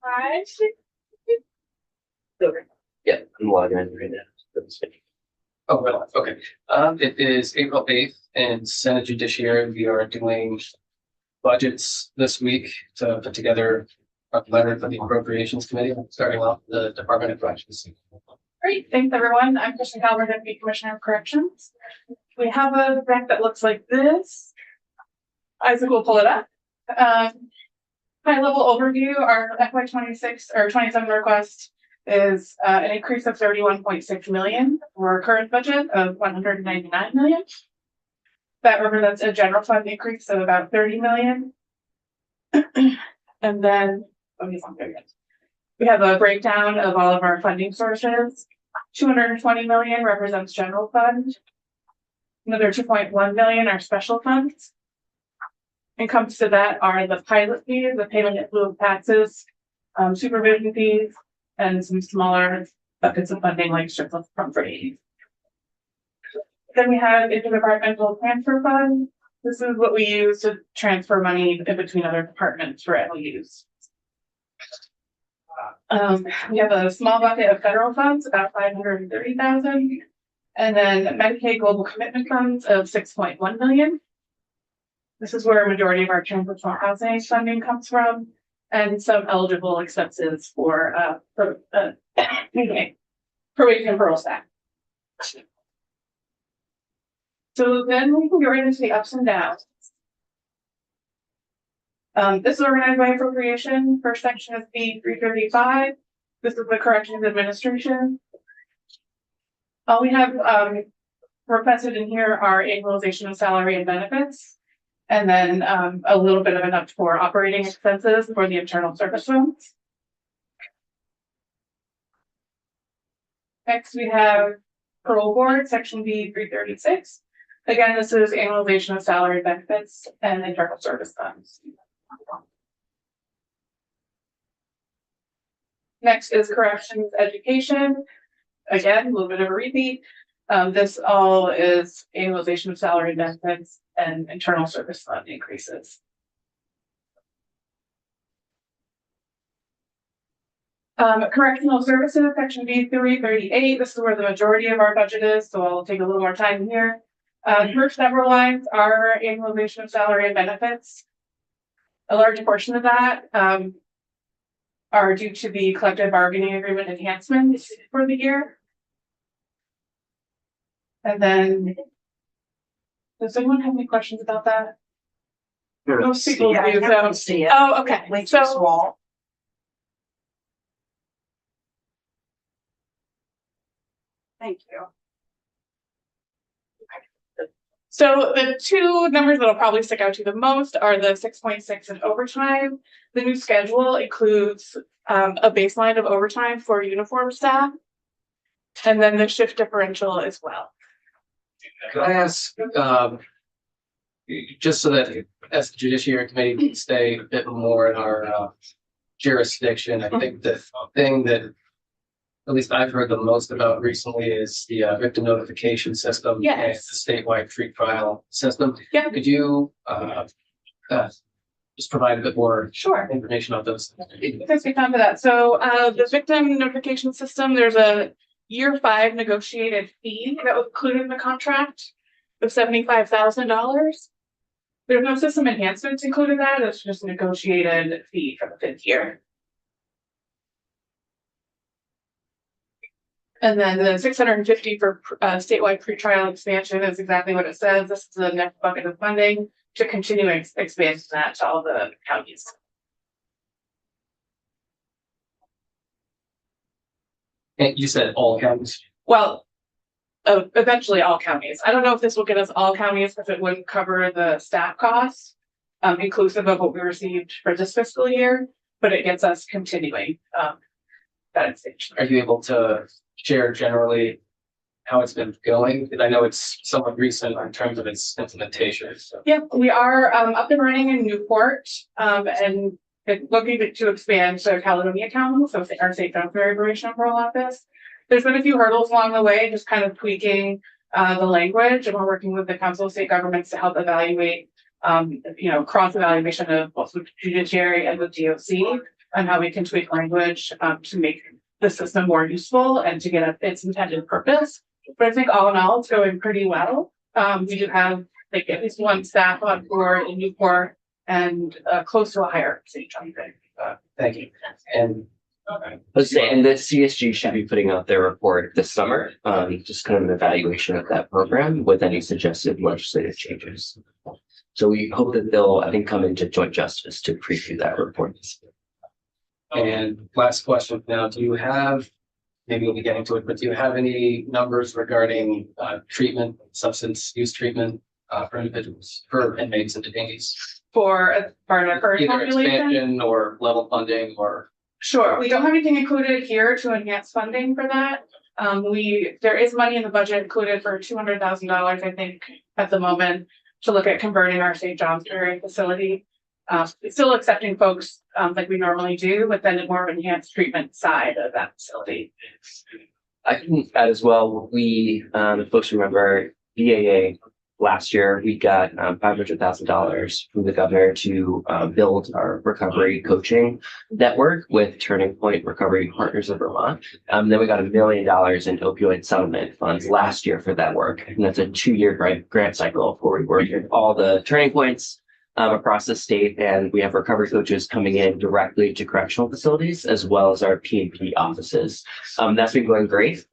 Hi. Yeah, I'm logging in right now. Oh, really? Okay. It is April 8th and Senate Judiciary. We are doing budgets this week to put together a letter for the Appropriations Committee, starting off the Department of Corrections. Great, thanks everyone. I'm Kristen Calvert, Deputy Commissioner of Corrections. We have a deck that looks like this. Isaac will pull it up. High level overview, our FY26 or 27 request is an increase of 31.6 million for our current budget of 199 million. That represents a general fund increase of about 30 million. And then we have a breakdown of all of our funding sources. 220 million represents general fund. Another 2.1 million are special funds. Encompassed to that are the pilot fees, the payment in lieu of taxes, supervision fees, and some smaller buckets of funding like surplus property. Then we have interdepartmental transfer fund. This is what we use to transfer money in between other departments for LUs. We have a small bucket of federal funds, about 530,000, and then Medicaid global commitment funds of 6.1 million. This is where a majority of our transitional housing funding comes from, and some eligible expenses for probation and parole staff. So then we can get right into the ups and downs. This is organized by appropriation. First section is B335. This is the Corrections Administration. All we have requested in here are annualization of salary and benefits, and then a little bit of enough for operating expenses for the internal service funds. Next, we have parole board, section B336. Again, this is annualization of salary benefits and internal service funds. Next is corrections education. Again, a little bit of a repeat. This all is annualization of salary benefits and internal service fund increases. Correctional services, section B338. This is where the majority of our budget is, so I'll take a little more time here. First several lines are annualization of salary and benefits. A large portion of that are due to the collective bargaining agreement enhancements for the year. And then, does anyone have any questions about that? Most people do. So, oh, okay. So, thank you. So the two numbers that'll probably stick out to the most are the 6.6 and overtime. The new schedule includes a baseline of overtime for uniform staff, and then the shift differential as well. Can I ask, just so that as the Judiciary Committee can stay a bit more in our jurisdiction, I think the thing that at least I've heard the most about recently is the victim notification system. Yes. And the statewide free trial system. Yeah. Could you just provide a bit more information on those? Let's get down to that. So the victim notification system, there's a year 5 negotiated fee that was included in the contract of $75,000. There's no system enhancements included in that. It's just a negotiated fee for the 5th year. And then the 650 for statewide pretrial expansion is exactly what it says. This is the next bucket of funding to continue expanding that to all the counties. And you said all counties? Well, eventually all counties. I don't know if this will get us all counties because it wouldn't cover the staff costs, inclusive of what we received for this fiscal year, but it gets us continuing that expansion. Are you able to share generally how it's been going? I know it's somewhat recent in terms of its implementation. So. Yep, we are up and running in Newport and looking to expand to Caledonia County, so our state transfer operation parole office. There's been a few hurdles along the way, just kind of tweaking the language, and we're working with the Council of State Governments to help evaluate, cross evaluation of both with Judiciary and with DOC on how we can tweak language to make the system more useful and to get at its intended purpose. But I think all in all, it's going pretty well. We do have like at least one staff on board in Newport and close to a hire at St. John. Thank you. And Let's say, and the CSG should be putting out their report this summer, just kind of an evaluation of that program with any suggested legislative changes. So we hope that they'll, I think, come into joint justice to preview that report. And last question now, do you have, maybe we'll be getting to it, but do you have any numbers regarding treatment, substance use treatment for individuals, for inmates and detainees? For part of our Either population. expansion or level funding or? Sure, we don't have anything included here to enhance funding for that. There is money in the budget included for $200,000, I think, at the moment, to look at converting our St. Johnsbury facility. Still accepting folks like we normally do, but then more of enhanced treatment side of that facility. I can add as well, we, if folks remember, BAA last year, we got $500,000 from the governor to build our recovery coaching network with Turning Point Recovery Partners of Vermont. Then we got $1 million in opioid settlement funds last year for that work. And that's a 2-year grant cycle where we work with all the turning points across the state. And we have recovery coaches coming in directly to correctional facilities as well as our P&P offices. That's been going great.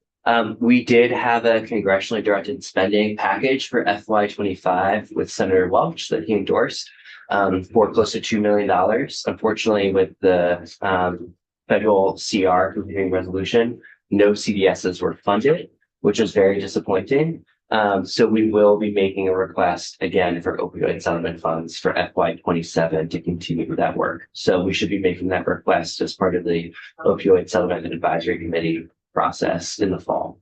We did have a congressionally directed spending package for FY25 with Senator Welch that he endorsed for close to $2 million. Unfortunately, with the federal CR continuing resolution, no CDSs were funded, which was very disappointing. So we will be making a request again for opioid settlement funds for FY27 to continue that work. So we should be making that request as part of the opioid settlement and advisory committee process in the fall.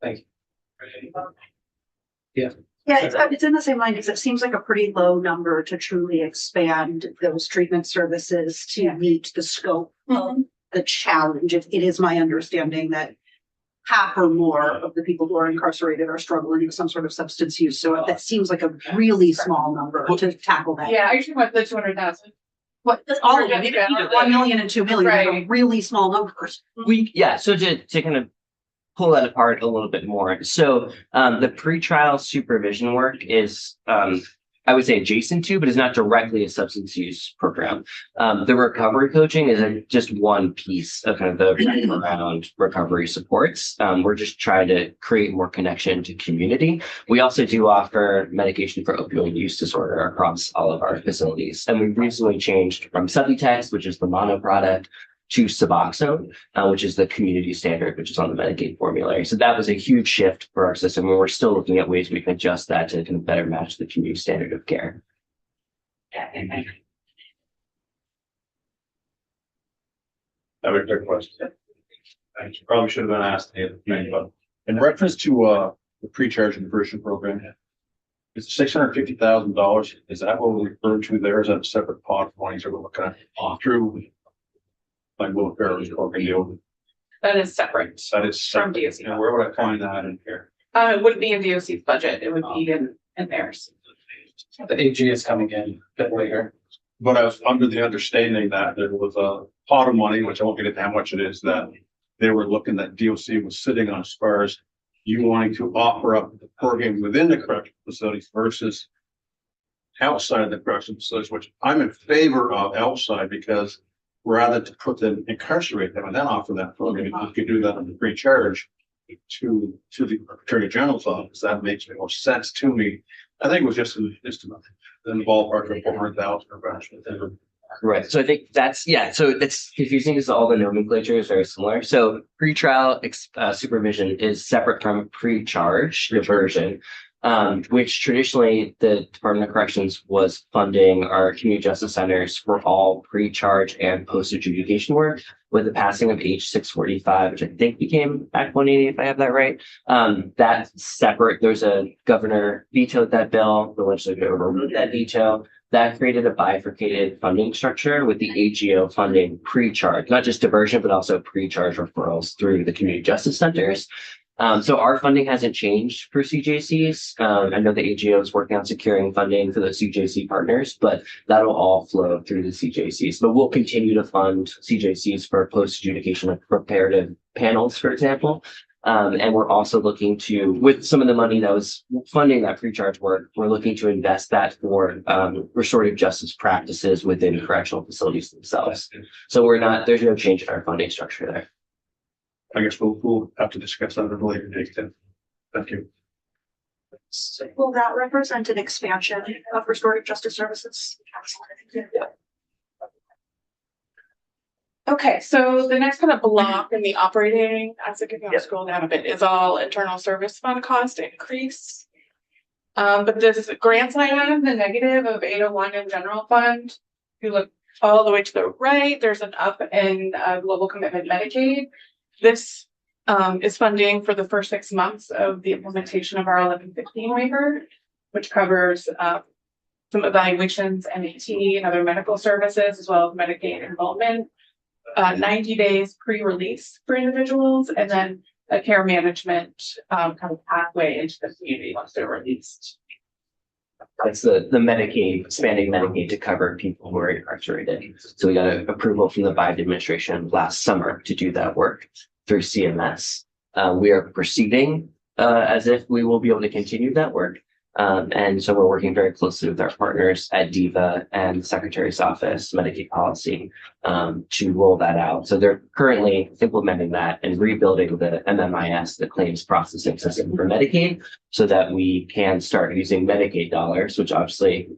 Thank you. Yeah, it's in the same line because it seems like a pretty low number to truly expand those treatment services to meet the scope of the challenge. It is my understanding that half or more of the people who are incarcerated are struggling with some sort of substance use. So that seems like a really small number to tackle that. Yeah, I usually went the 200,000. What, all of them, either 1 million and 2 million, are Right. really small numbers. So to kind of pull that apart a little bit more. So the pretrial supervision work is I would say adjacent to, but is not directly a substance use program. The recovery coaching is just one piece of kind of the around recovery supports. We're just trying to create more connection to community. We also do offer medication for opioid use disorder across all of our facilities. And we recently changed from Subutex, which is the mono product, to Suboxone, which is the community standard, which is on the Medicaid formulary. So that was a huge shift for our system, and we're still looking at ways we can adjust that to kind of better match the community standard of care. I have a quick question. I probably should have been asked, but in reference to the pre-charge conversion program, it's $650,000. Is that what we refer to there? Is that a separate pot of money that we're looking at through? Like Will Ferrell's program deal. That is separate That is from separate. DOC. And where would I find that in here? It wouldn't be in DOC's budget, it would be in theirs. The AG is coming in a bit later. But I was under the understanding that there was a pot of money, which I won't get into how much it is, that they were looking that DOC was sitting on as far as you wanting to offer up the program within the correctional facilities versus outside the correctional facilities, which I'm in favor of outside because rather to put them, incarcerate them and then offer that program, if you could do that on the free charge to the Attorney General's office, that makes more sense to me. I think it was just in the ballpark of 400,000 or about. Right. So I think so it's confusing because all the nomenclature is very similar. So pretrial supervision is separate from pre-charge diversion, which traditionally the Department of Corrections was funding our community justice centers for all pre-charge and post-adjudication work. With the passing of H 645, which I think became Act 180, if I have that right, that's separate. There's a governor vetoed that bill, the legislature overruled that veto. That created a bifurcated funding structure with the AGO funding pre-charge, not just diversion, but also pre-charge referrals through the community justice centers. So our funding hasn't changed for CJCs. I know the AGO is working on securing funding for the CJC partners, but that'll all flow through the CJCs. But we'll continue to fund CJCs for post adjudication of reparative panels, for example. And we're also looking to, with some of the money that was funding that pre-charge work, we're looking to invest that for restorative justice practices within correctional facilities themselves. So there's no change in our funding structure there. I guess we'll have to discuss that at a later date then. Thank you. Will that represent an expansion of restorative justice services? Okay, so the next kind of block in the operating, as I can Yeah. scroll down a bit, is all internal service fund cost increase. But this grants item, the negative of 801 in general fund, if you look all the way to the right, there's an up in global commitment Medicaid. This is funding for the first 6 months of the implementation of our 1115 waiver, which covers some evaluations, NET, and other medical services, as well as Medicaid enrollment. 90 days pre-release for individuals, and then a care management kind of pathway into the community once they're released. That's the Medicaid, expanding Medicaid to cover people who are incarcerated. So we got an approval from the Biden administration last summer to do that work through CMS. We are proceeding as if we will be able to continue that work. And so we're working very closely with our partners at DEVA and the Secretary's Office, Medicaid Policy, to roll that out. So they're currently implementing that and rebuilding the MMIS, the claims processing system for Medicaid, so that we can start using Medicaid dollars, which obviously,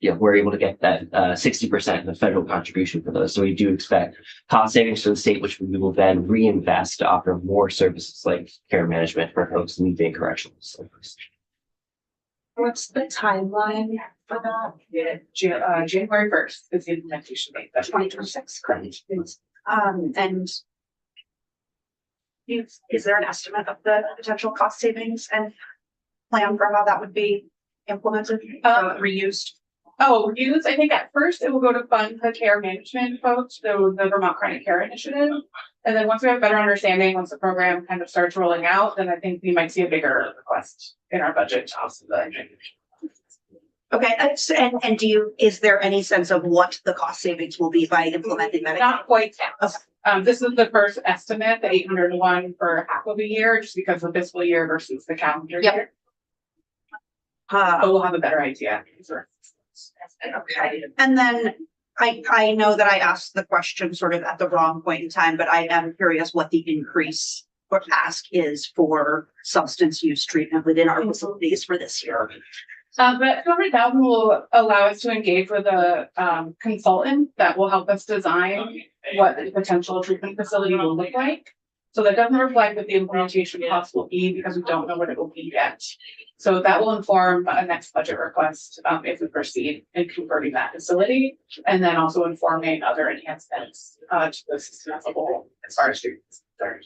we're able to get that 60% of the federal contribution for those. So we do expect cost savings for the state, which we will then reinvest to offer more services like care management for folks leaving correctional facilities. What's the timeline for that? January 1st is the implementation date. That's 2026, correct? And is there an estimate of the potential cost savings and plan for how that would be implemented, reused? Oh, use, I think at first it will go to fund the care management folks, the Vermont Chronic Care Initiative. And then once we have a better understanding, once the program kind of starts rolling out, then I think we might see a bigger request in our budget to offset that. Okay, and is there any sense of what the cost savings will be by implementing Medicaid? Not quite yet. This is the first estimate, the 801 for half of a year, just because of fiscal year versus the calendar year. But we'll have a better idea. Okay, and then I know that I asked the question sort of at the wrong point in time, but I am curious what the increase or ask is for substance use treatment within our facilities for this year. But 200,000 will allow us to engage with a consultant that will help us design what the potential treatment facility will look like. So that doesn't reflect what the implementation cost will be because we don't know what it will be yet. So that will inform a next budget request if we proceed in converting that facility, and then also informing other enhancements to the system as a whole as far as treatments are concerned.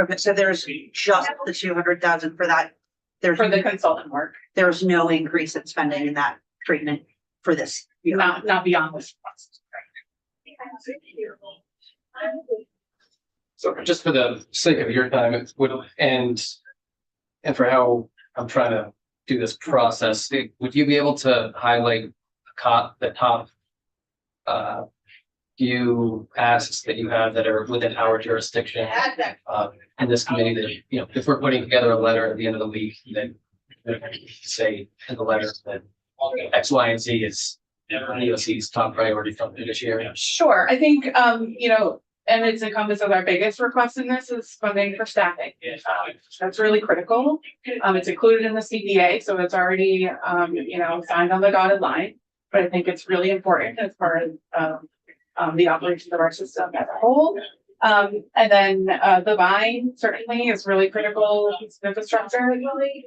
Okay, so there's just the 200,000 for that. There's For the consultant work, there's no increase in spending in that treatment for this year. not beyond this request. So just for the sake of your time, it would, and for how I'm trying to do this process, would you be able to highlight the top few asks that you have that are within our jurisdiction in this committee that, if we're putting together a letter at the end of the week, then say in the letter that X, Y, and Z is EOC's top priority from the judiciary? Sure, I think, and it's encompassed as our biggest request in this is funding for staffing. That's really critical. It's included in the CBA, so it's already, signed on the dotted line. But I think it's really important as far as the operations of our system as a whole. And then the vine certainly is really critical piece of infrastructure, really,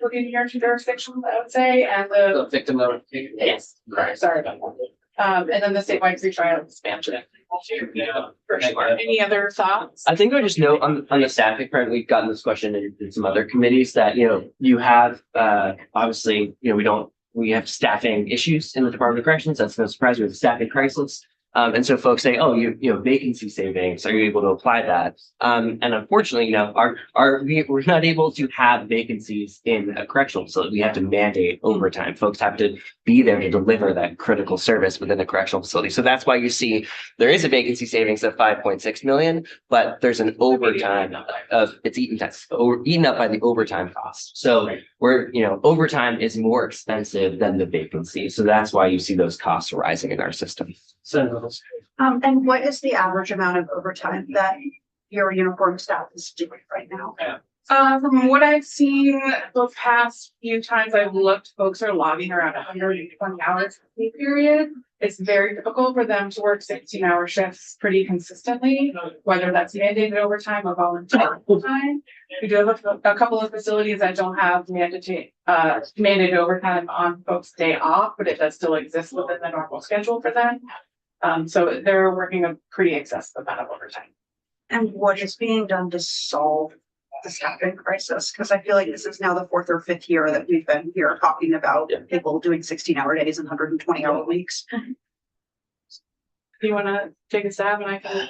within your jurisdictions, I would say, and The victim notification. yes, sorry about that. And then the statewide free trial expansion. For sure. Any other thoughts? I think I just note on the staffing front, we've gotten this question in some other committees that, you have, obviously, we have staffing issues in the Department of Corrections. That's no surprise. We have a staffing crisis. And so folks say, oh, you know, vacancy savings, are you able to apply that? And unfortunately, you know, we're not able to have vacancies in a correctional facility. We have to mandate overtime. Folks have to be there to deliver that critical service within the correctional facility. So that's why you see there is a vacancy savings of 5.6 million, but there's an overtime of it's eaten up by the overtime cost. So you know, overtime is more expensive than the vacancy. So that's why you see those costs rising in our system. So, And what is the average amount of overtime that your uniform staff is doing right now? From what I've seen the past few times I've looked, folks are logging around 120 hours a pay period. It's very difficult for them to work 16-hour shifts pretty consistently, whether that's mandated overtime or volunteer overtime. We do have a couple of facilities that don't have mandated overtime on folks' day off, but it does still exist within the normal schedule for them. So they're working a pretty excessive amount of overtime. And what is being done to solve the staffing crisis? Because I feel like this is now the 4th or 5th year that we've been here talking about people doing 16-hour days and 120-hour weeks. Do you want to take a stab and I can?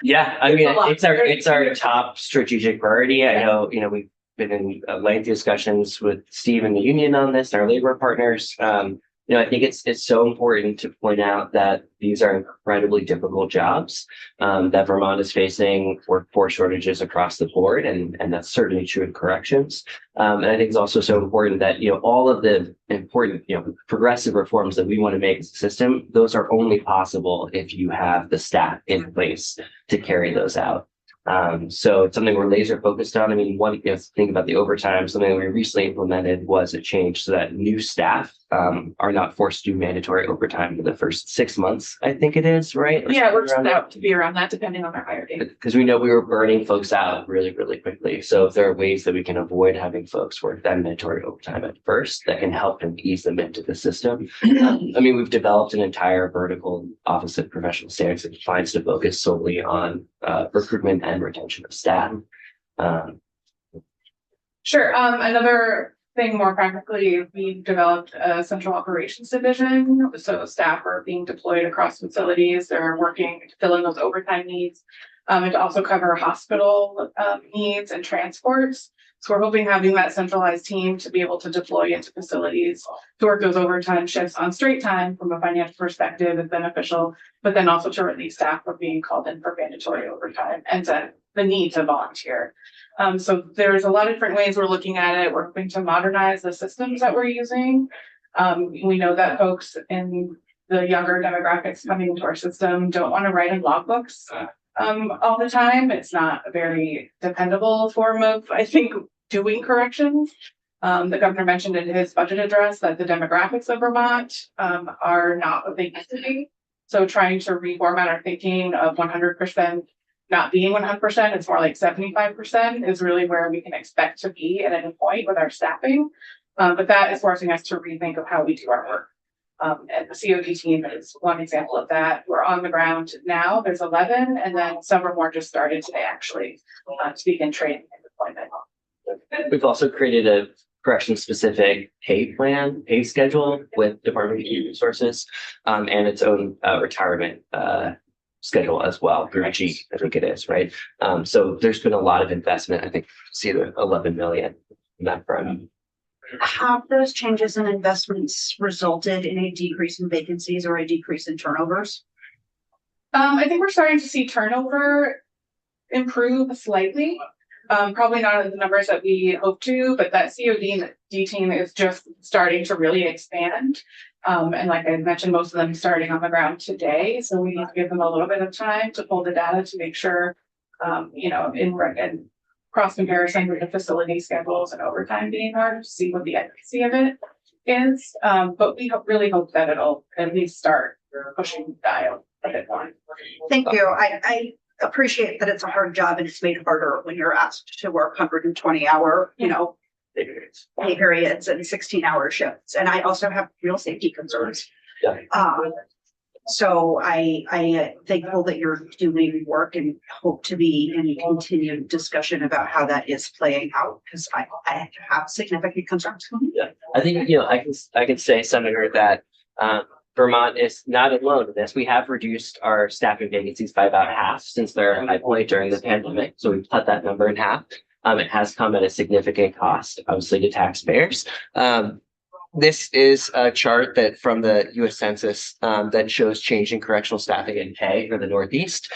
Yeah, I mean, it's our top strategic priority. I know, you know, we've been in lengthy discussions with Steve and the union on this, our labor partners. You know, I think it's so important to point out that these are incredibly difficult jobs, that Vermont is facing workforce shortages across the board, and that's certainly true in corrections. And I think it's also so important that, you know, all of the important, you know, progressive reforms that we want to make as a system, those are only possible if you have the staff in place to carry those out. So it's something we're laser focused on. I mean, one, you know, think about the overtime, something that we recently implemented was a change so that new staff are not forced to do mandatory overtime for the first 6 months, I think it is, right? Yeah, it works out to be around that depending on their hire date. Because we know we were burning folks out really, really quickly. So if there are ways that we can avoid having folks work that mandatory overtime at first, that can help them ease them into the system. I mean, we've developed an entire vertical Office of Professional Standards and Compliance to focus solely on recruitment and retention of staff. Sure. Another thing more practically, we developed a central operations division. So staff are being deployed across facilities. They're working to fill in those overtime needs, and to also cover hospital needs and transports. So we're hoping having that centralized team to be able to deploy into facilities to work those overtime shifts on straight time from a financial perspective is beneficial, but then also to relieve staff from being called in for mandatory overtime and to the need to volunteer. So there's a lot of different ways we're looking at it. We're hoping to modernize the systems that we're using. We know that folks in the younger demographics coming into our system don't want to write in logbooks all the time. It's not a very dependable form of, I think, doing corrections. The governor mentioned in his budget address that the demographics of Vermont are not what they used to be. So trying to reformat our thinking of 100% not being 100%, it's more like 75% is really where we can expect to be at any point with our staffing. But that is forcing us to rethink of how we do our work. And the COD team is one example of that. We're on the ground now. There's 11, and then some are more just started today, actually, to begin training and deployment. We've also created a correction-specific pay schedule with Department of Human Resources, and its own retirement schedule as well through G, I think it is, right? So there's been a lot of investment. I think see the 11 million in that front. Have those changes in investments resulted in a decrease in vacancies or a decrease in turnovers? I think we're starting to see turnover improve slightly. Probably not at the numbers that we hope to, but that COD team is just starting to really expand. And like I mentioned, most of them starting on the ground today. So we need to give them a little bit of time to pull the data to make sure, you know, in cross comparison with the facility schedules and overtime being hard to see what the efficacy of it is. But we really hope that it'll at least start pushing the dial a bit more. Thank you. I appreciate that it's a hard job and it's made harder when you're asked to work 120-hour, you know, pay periods and 16-hour shifts. And I also have real safety concerns. Yeah. So I thankful that you're doing work and hope to be in continued discussion about how that is playing out, because I have significant concerns. Yeah, I think, you know, I can say, Senator, that Vermont is not alone in this. We have reduced our staffing vacancies by about half since their high point during the pandemic. So we've cut that number in half. It has come at a significant cost, obviously, to taxpayers. This is a chart that from the US Census that shows change in correctional staffing and pay for the Northeast.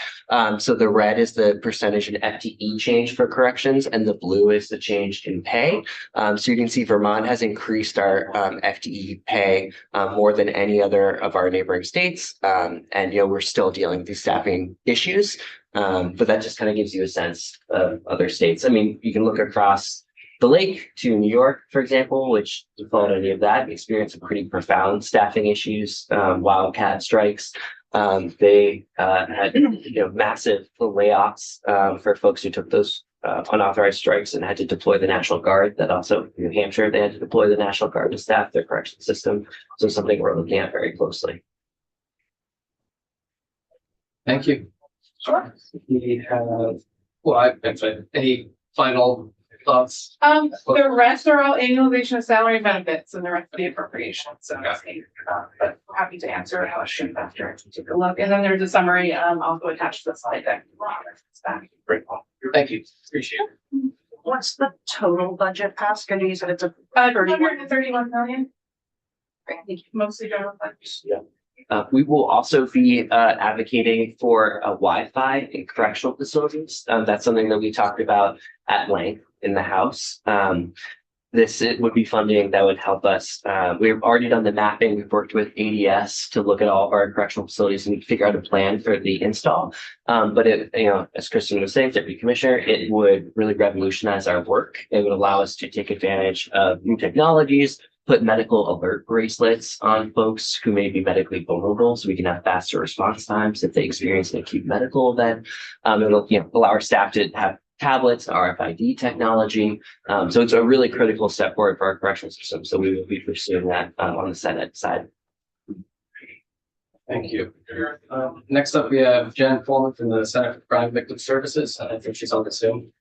So the red is the percentage in FTE change for corrections, and the blue is the change in pay. So you can see Vermont has increased our FTE pay more than any other of our neighboring states. And we're still dealing with these staffing issues. But that just kind of gives you a sense of other states. I mean, you can look across the lake to New York, for example, which you followed any of that, experienced some pretty profound staffing issues, wildcat strikes. They had massive layoffs for folks who took those unauthorized strikes and had to deploy the National Guard. That also, New Hampshire, they had to deploy the National Guard to staff their correction system. So something we're looking at very closely. Thank you. Sure. We have, actually, any final thoughts? The rest are all annualization of salary and benefits and the rest of the appropriation, so. But we're happy to answer a question after to take a look, and then there's a summary, also attached to the slide deck. Great. Thank you. Appreciate it. What's the total budget ask? And you said it's a 231 million. Mostly general fund. We will also be advocating for a Wi-Fi in correctional facilities. That's something that we talked about at length in the House. It would be funding that would help us. We've already done the mapping. We've worked with ADS to look at all of our correctional facilities and figure out a plan for the install. But as Kristen was saying, Deputy Commissioner, it would really revolutionize our work. It would allow us to take advantage of new technologies, put medical alert bracelets on folks who may be medically vulnerable, so we can have faster response times if they experience an acute medical event. It'll allow our staff to have tablets, RFID technology. So it's a really critical step forward for our correctional system. So we will be pursuing that on the Senate side. Thank you. Next up, we have Jen Coleman from the Center for Crime Victim Services. I think she's on the Zoom.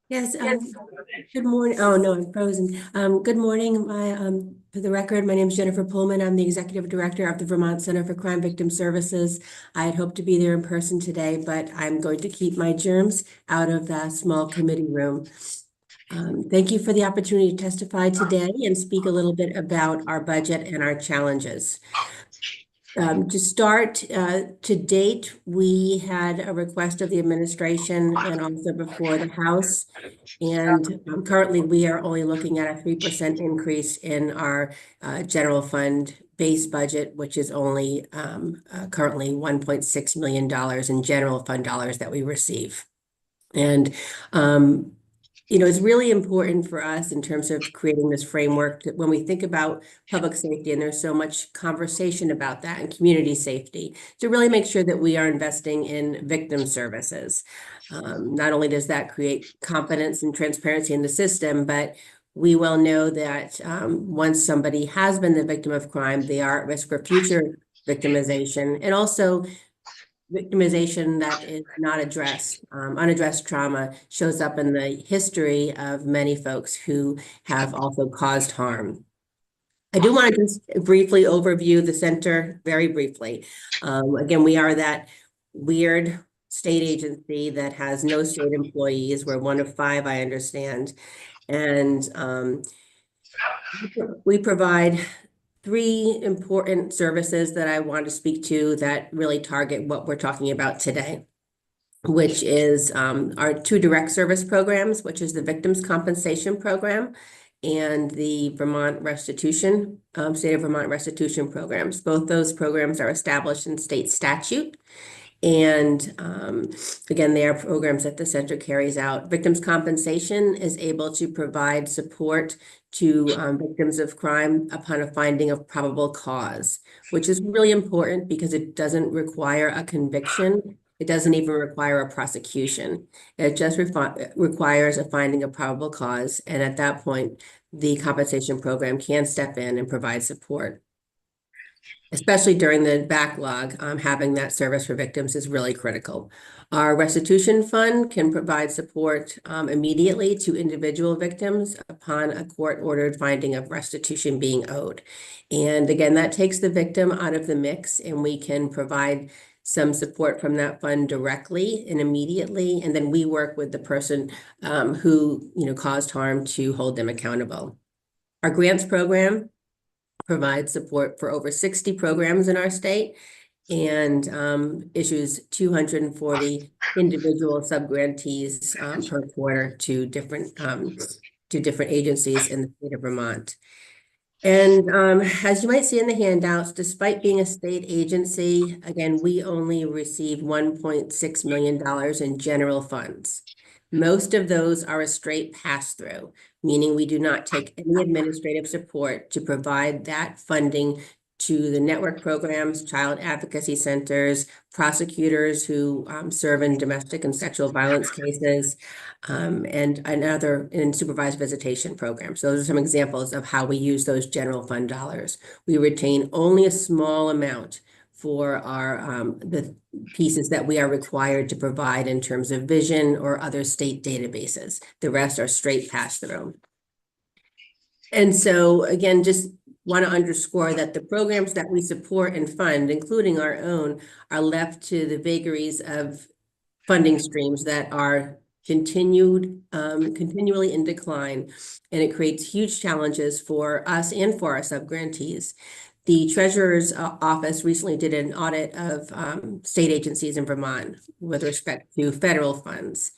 Yes, good morning. Oh, no, I'm frozen. Good morning. For the record, my name is Jennifer Pullman. I'm the Executive Director of the Vermont Center for Crime Victim Services. I had hoped to be there in person today, but I'm going to keep my germs out of that small committee room. Thank you for the opportunity to testify today and speak a little bit about our budget and our challenges. To start, to date, we had a request of the administration and also before the House. And currently, we are only looking at a 3% increase in our general fund base budget, which is only currently $1.6 million in general fund dollars that we receive. And it's really important for us in terms of creating this framework that when we think about public safety, and there's so much conversation about that and community safety, to really make sure that we are investing in victim services. Not only does that create confidence and transparency in the system, but we well know that once somebody has been the victim of crime, they are at risk for future victimization, and also victimization that is not addressed. Unaddressed trauma shows up in the history of many folks who have also caused harm. I do want to just briefly overview the center very briefly. Again, we are that weird state agency that has no state employees. We're one of 5, I understand. And we provide 3 important services that I want to speak to that really target what we're talking about today, which is our 2 direct service programs, which is the Victims Compensation Program and the Vermont Restitution, State of Vermont Restitution Programs. Both those programs are established in state statute. And again, they are programs that the center carries out. Victims Compensation is able to provide support to victims of crime upon a finding of probable cause, which is really important because it doesn't require a conviction. It doesn't even require a prosecution. It just requires a finding of probable cause. And at that point, the compensation program can step in and provide support. especially during the backlog, having that service for victims is really critical. Our restitution fund can provide support immediately to individual victims upon a court-ordered finding of restitution being owed. And again, that takes the victim out of the mix, and we can provide some support from that fund directly and immediately. And then we work with the person who, caused harm to hold them accountable. Our grants program provides support for over 60 programs in our state and issues 240 individual subgrantees per quarter to different agencies in the state of Vermont. And as you might see in the handouts, despite being a state agency, again, we only receive $1.6 million in general funds. Most of those are a straight pass-through, meaning we do not take any administrative support to provide that funding to the network programs, child advocacy centers, prosecutors who serve in domestic and sexual violence cases, and other in supervised visitation programs. So those are some examples of how we use those general fund dollars. We retain only a small amount for our the pieces that we are required to provide in terms of vision or other state databases. The rest are straight pass-through. And so again, just want to underscore that the programs that we support and fund, including our own, are left to the vagaries of funding streams that are continually in decline, and it creates huge challenges for us and for our subgrantees. The Treasurer's Office recently did an audit of state agencies in Vermont with respect to federal funds.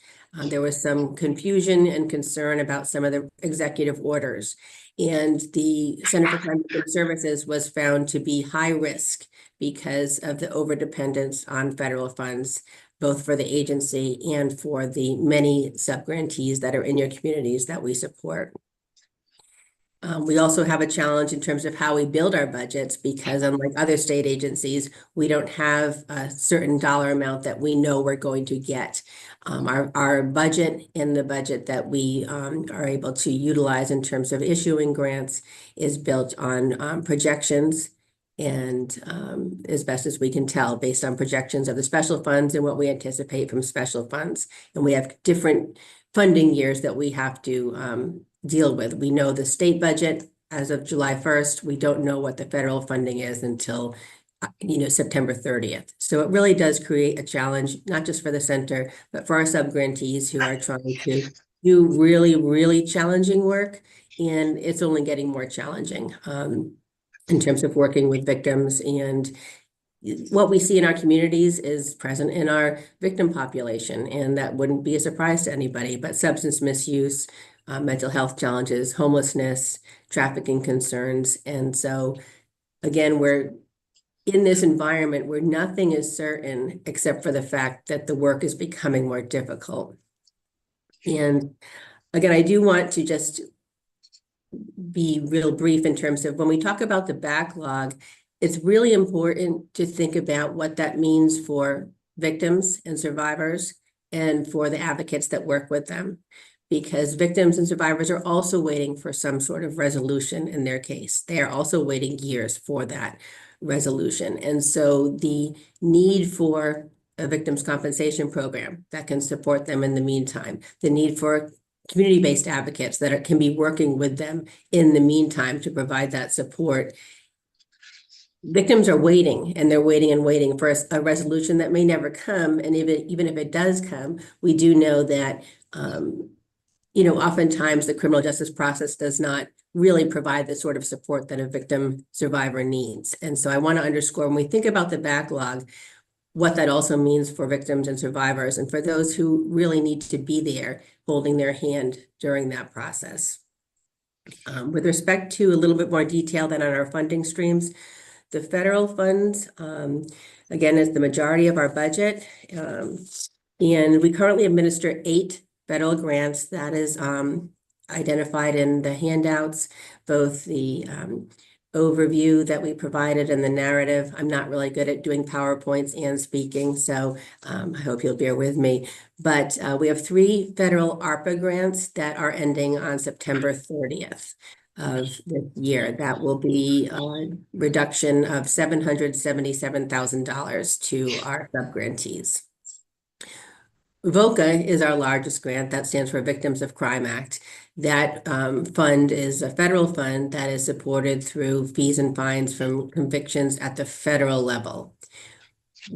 There was some confusion and concern about some of the executive orders. And the Center for Crime Victim Services was found to be high risk because of the overdependence on federal funds, both for the agency and for the many subgrantees that are in your communities that we support. We also have a challenge in terms of how we build our budgets, because unlike other state agencies, we don't have a certain dollar amount that we know we're going to get. Our budget and the budget that we are able to utilize in terms of issuing grants is built on projections, and as best as we can tell, based on projections of the special funds and what we anticipate from special funds. And we have different funding years that we have to deal with. We know the state budget as of July 1st. We don't know what the federal funding is until September 30th. So it really does create a challenge, not just for the center, but for our subgrantees who are trying to do really, really challenging work. And it's only getting more challenging in terms of working with victims. And what we see in our communities is present in our victim population, and that wouldn't be a surprise to anybody, but substance misuse, mental health challenges, homelessness, trafficking concerns. And so again, we're in this environment where nothing is certain except for the fact that the work is becoming more difficult. And again, I do want to just be real brief in terms of when we talk about the backlog, it's really important to think about what that means for victims and survivors and for the advocates that work with them, because victims and survivors are also waiting for some sort of resolution in their case. They are also waiting years for that resolution. And so the need for a victims' compensation program that can support them in the meantime, the need for community-based advocates that can be working with them in the meantime to provide that support. Victims are waiting, and they're waiting and waiting for a resolution that may never come. And even if it does come, we do know that oftentimes the criminal justice process does not really provide the sort of support that a victim survivor needs. And so I want to underscore, when we think about the backlog, what that also means for victims and survivors, and for those who really need to be there holding their hand during that process. With respect to a little bit more detail than on our funding streams, the federal funds, again, is the majority of our budget. And we currently administer 8 federal grants. That is identified in the handouts, both the overview that we provided and the narrative. I'm not really good at doing PowerPoints and speaking, so I hope you'll bear with me. But we have 3 federal ARPA grants that are ending on September 30th. of this year. That will be a reduction of $777,000 to our subgrantees. VOCA is our largest grant. That stands for Victims of Crime Act. That fund is a federal fund that is supported through fees and fines from convictions at the federal level.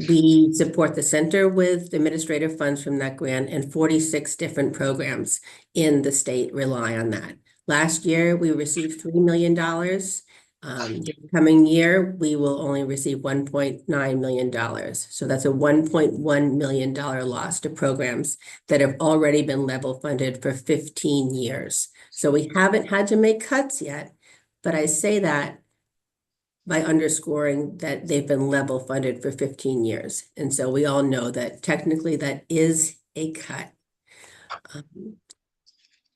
We support the center with administrative funds from that grant, and 46 different programs in the state rely on that. Last year, we received $3 million. The coming year, we will only receive $1.9 million. So that's a $1.1 million loss to programs that have already been level funded for 15 years. So we haven't had to make cuts yet, but I say that by underscoring that they've been level funded for 15 years. And so we all know that technically that is a cut.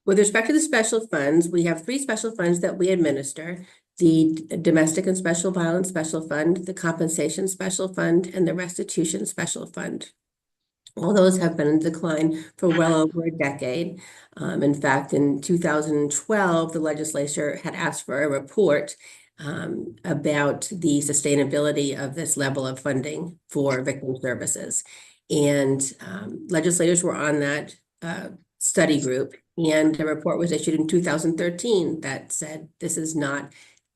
With respect to the special funds, we have 3 special funds that we administer: the Domestic and Special Violence Special Fund, the Compensation Special Fund, and the Restitution Special Fund. All those have been in decline for well over a decade. In fact, in 2012, the legislature had asked for a report about the sustainability of this level of funding for victim services. And legislators were on that study group, and a report was issued in 2013 that said this is not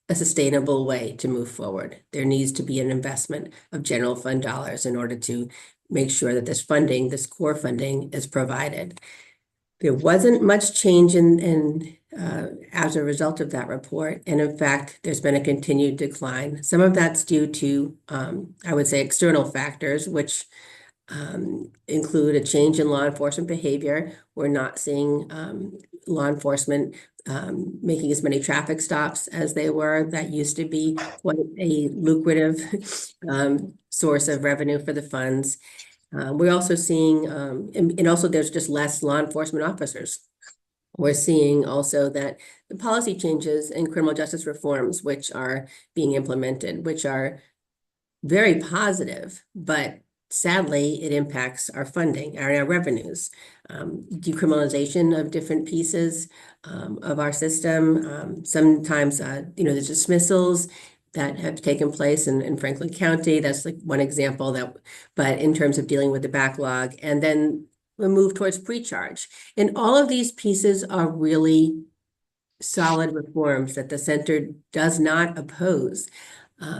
a sustainable way to move forward. There needs to be an investment of general fund dollars in order to make sure that this funding, this core funding, is provided. There wasn't much change as a result of that report. And in fact, there's been a continued decline. Some of that's due to, I would say, external factors, which include a change in law enforcement behavior. We're not seeing law enforcement making as many traffic stops as they were. That used to be quite a lucrative source of revenue for the funds. We're also seeing, and also there's just less law enforcement officers. We're seeing also that the policy changes in criminal justice reforms, which are being implemented, which are very positive, but sadly, it impacts our funding, our revenues. Decriminalization of different pieces of our system. Sometimes, there's dismissals that have taken place in Franklin County. That's like one example but in terms of dealing with the backlog, and then we move towards pre-charge. And all of these pieces are really solid reforms that the center does not oppose.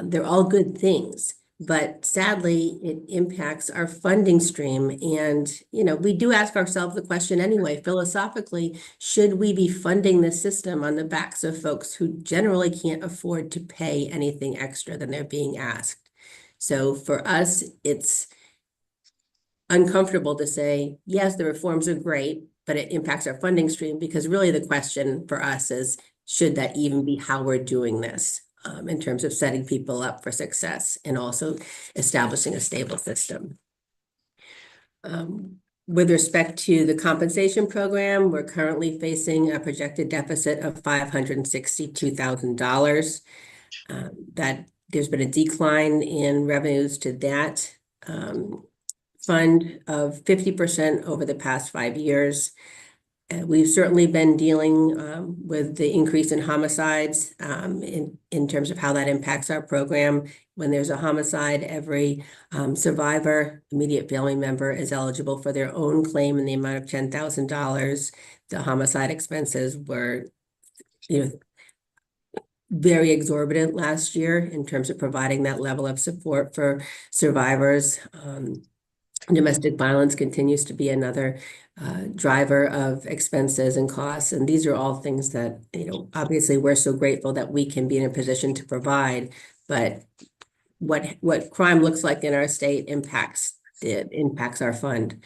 They're all good things, but sadly, it impacts our funding stream. And, we do ask ourselves the question anyway, philosophically, should we be funding this system on the backs of folks who generally can't afford to pay anything extra than they're being asked? So for us, it's uncomfortable to say, yes, the reforms are great, but it impacts our funding stream, because really the question for us is, should that even be how we're doing this in terms of setting people up for success and also establishing a stable system? With respect to the compensation program, we're currently facing a projected deficit of $562,000. That there's been a decline in revenues to that fund of 50% over the past 5 years. We've certainly been dealing with the increase in homicides in terms of how that impacts our program. When there's a homicide, every survivor, immediate family member, is eligible for their own claim in the amount of $10,000. The homicide expenses were, very exorbitant last year in terms of providing that level of support for survivors. Domestic violence continues to be another driver of expenses and costs. And these are all things that, obviously we're so grateful that we can be in a position to provide. But what crime looks like in our state impacts our fund.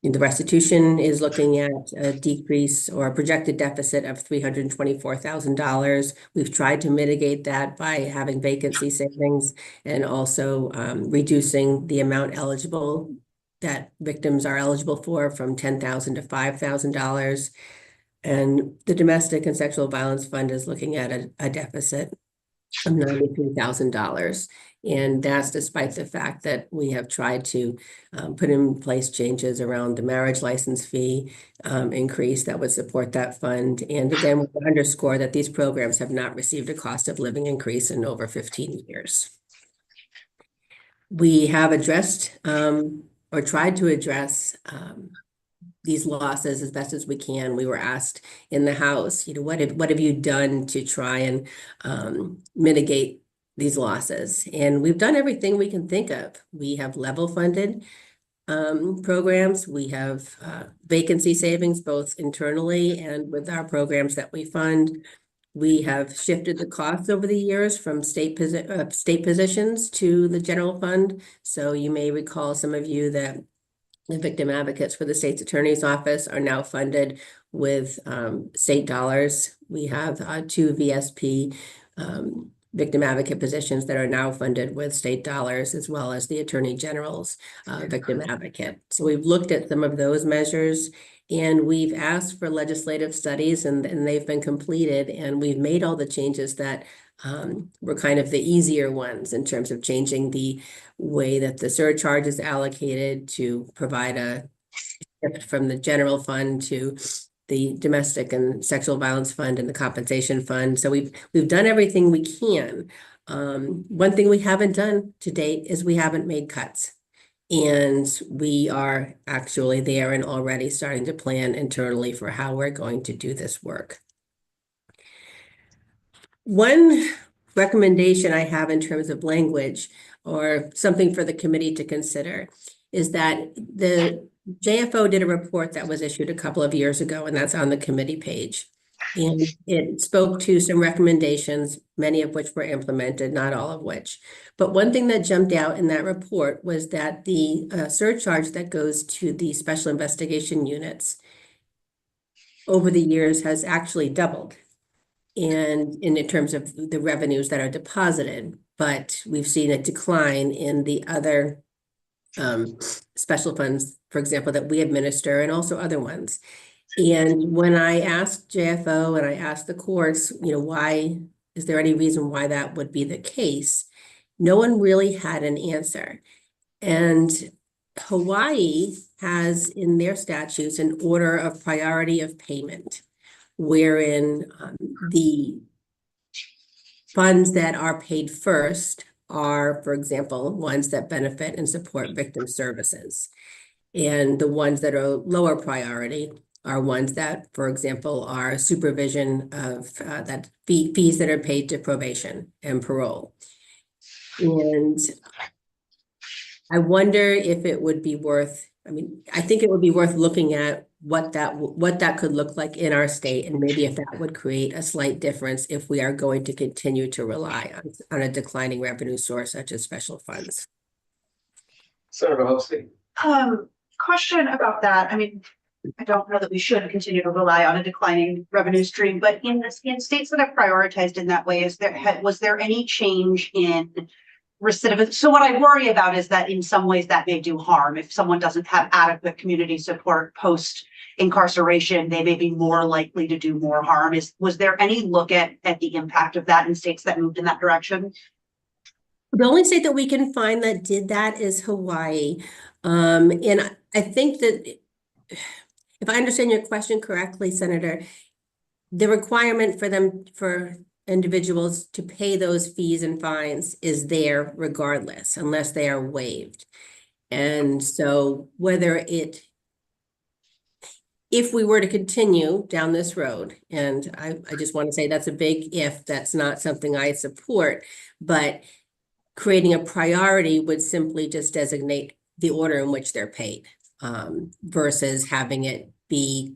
The restitution is looking at a decrease or a projected deficit of $324,000. We've tried to mitigate that by having vacancy savings and also reducing the amount eligible that victims are eligible for from $10,000 to $5,000. And the Domestic and Sexual Violence Fund is looking at a deficit of $93,000. And that's despite the fact that we have tried to put in place changes around the marriage license fee increase that would support that fund. And again, we underscore that these programs have not received a cost of living increase in over 15 years. We have addressed or tried to address these losses as best as we can. We were asked in the House, what have you done to try and mitigate these losses? And we've done everything we can think of. We have level funded programs. We have vacancy savings, both internally and with our programs that we fund. We have shifted the costs over the years from state positions to the general fund. So you may recall, some of you, that the victim advocates for the state's attorney's office are now funded with state dollars. We have 2 VSP victim advocate positions that are now funded with state dollars, as well as the attorney general's victim advocate. So we've looked at some of those measures, and we've asked for legislative studies, and they've been completed, and we've made all the changes that were kind of the easier ones in terms of changing the way that the surcharge is allocated to provide a shift from the general fund to the domestic and sexual violence fund and the compensation fund. So we've done everything we can. One thing we haven't done to date is we haven't made cuts. And we are actually there and already starting to plan internally for how we're going to do this work. One recommendation I have in terms of language, or something for the committee to consider, is that the JFO did a report that was issued a couple of years ago, and that's on the committee page. And it spoke to some recommendations, many of which were implemented, not all of which. But one thing that jumped out in that report was that the surcharge that goes to the special investigation units over the years has actually doubled. And in terms of the revenues that are deposited, but we've seen a decline in the other special funds, for example, that we administer, and also other ones. And when I asked JFO and I asked the courts, why, is there any reason why that would be the case? No one really had an answer. And Hawaii has in their statutes an order of priority of payment, wherein the funds that are paid first are, for example, ones that benefit and support victim services. And the ones that are lower priority are ones that, for example, are supervision of that fees that are paid to probation and parole. And I wonder if it would be worth, I think it would be worth looking at what that could look like in our state, and maybe if that would create a slight difference if we are going to continue to rely on a declining revenue source such as special funds. Senator Hopsley. Question about that. I don't know that we should continue to rely on a declining revenue stream, but in states that have prioritized in that way, was there any change in recidivism? So what I worry about is that in some ways that may do harm. If someone doesn't have adequate community support post incarceration, they may be more likely to do more harm. Was there any look at the impact of that in states that moved in that direction? The only state that we can find that did that is Hawaii. And I think that if I understand your question correctly, Senator, the requirement for individuals to pay those fees and fines is there regardless, unless they are waived. And so if we were to continue down this road, and I just want to say that's a big if, that's not something I support, but creating a priority would simply just designate the order in which they're paid, versus having it be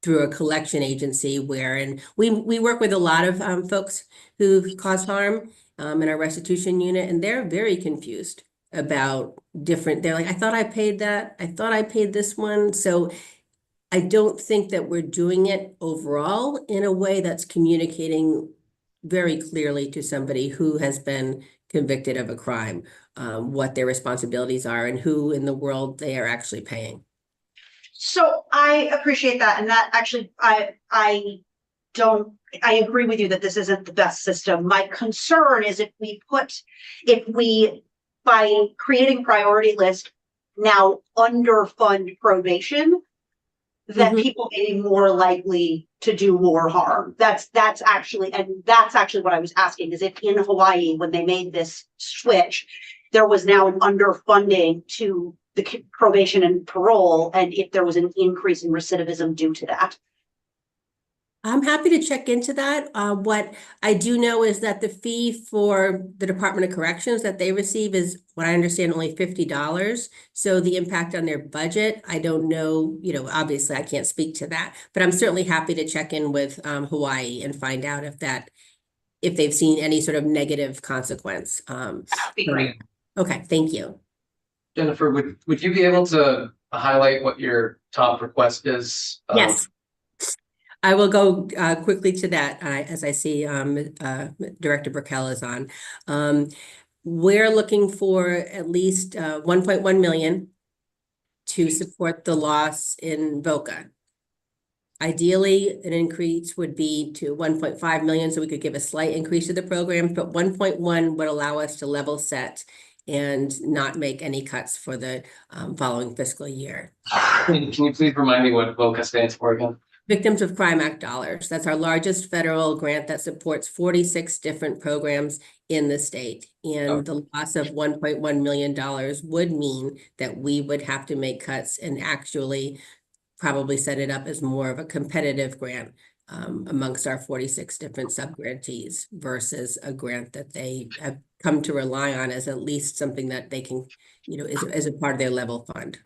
through a collection agency wherein we work with a lot of folks who've caused harm in our restitution unit, and they're very confused about they're like, I thought I paid that. I thought I paid this one. So I don't think that we're doing it overall in a way that's communicating very clearly to somebody who has been convicted of a crime, what their responsibilities are and who in the world they are actually paying. So I appreciate that. And that actually, I I agree with you that this isn't the best system. My concern is if we, by creating priority list, now underfund probation, then Mhm. people may be more likely to do more harm. That's actually what I was asking, is if in Hawaii, when they made this switch, there was now an underfunding to the probation and parole, and if there was an increase in recidivism due to that. I'm happy to check into that. What I do know is that the fee for the Department of Corrections that they receive is, what I understand, only $50. So the impact on their budget, I don't know, obviously I can't speak to that, but I'm certainly happy to check in with Hawaii and find out if they've seen any sort of negative consequence. That'd be great. Okay, thank you. Jennifer, would you be able to highlight what your top request is? Yes. I will go quickly to that as I see Director Burkell is on. We're looking for at least 1.1 million to support the loss in VOCA. Ideally, an increase would be to 1.5 million, so we could give a slight increase to the program, but 1.1 would allow us to level set and not make any cuts for the following fiscal year. Can you please remind me what VOCA stands for again? Victims of Crime Act dollars. That's our largest federal grant that supports 46 different programs in the state. And the loss of $1.1 million would mean that we would have to make cuts and actually probably set it up as more of a competitive grant amongst our 46 different sub-grantees versus a grant that they have come to rely on as at least something that they can, as a part of their level fund.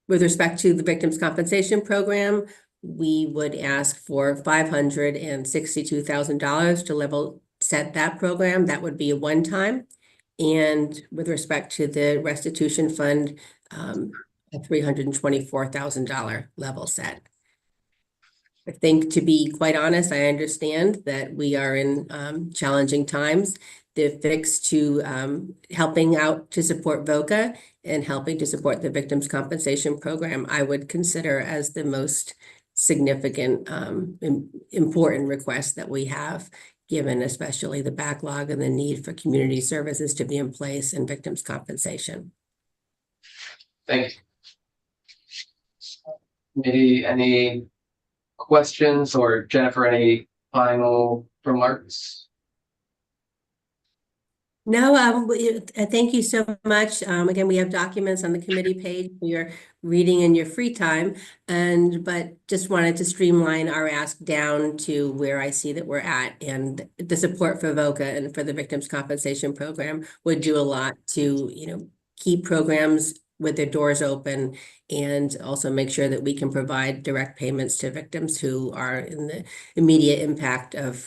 With respect to the Victims Compensation Program, we would ask for $562,000 to level set that program. That would be a one-time. And with respect to the restitution fund, a $324,000 level set. I think, to be quite honest, I understand that we are in challenging times. The fix to helping out to support VOCA and helping to support the Victims Compensation Program, I would consider as the most significant, important request that we have, given especially the backlog and the need for community services to be in place and victims compensation. Thank you. Maybe any questions, or Jennifer, any final remarks? No, thank you so much. Again, we have documents on the committee page for your reading in your free time, but just wanted to streamline our ask down to where I see that we're at, and the support for VOCA and for the Victims Compensation Program would do a lot to, keep programs with their doors open and also make sure that we can provide direct payments to victims who are in the immediate impact of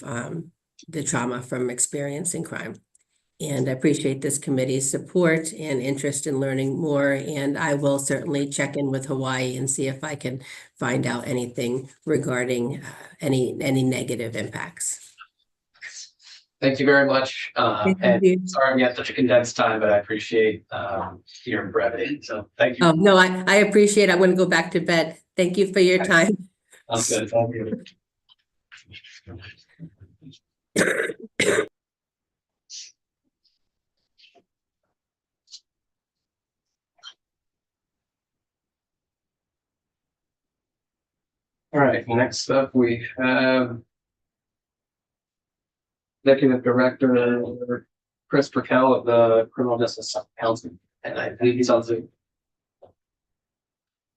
the trauma from experiencing crime. And I appreciate this committee's support and interest in learning more. And I will certainly check in with Hawaii and see if I can find out anything regarding any negative impacts. Thank you very much. Thank you. Sorry we had such a condensed time, but I appreciate your brevity. So thank you. Oh, no, I appreciate it. I'm going to go back to bed. Thank you for your time. Sounds good. Thank you. All right, next up we have Executive Director Chris Burkell of the Criminal Justice Council, and I believe he's on Zoom.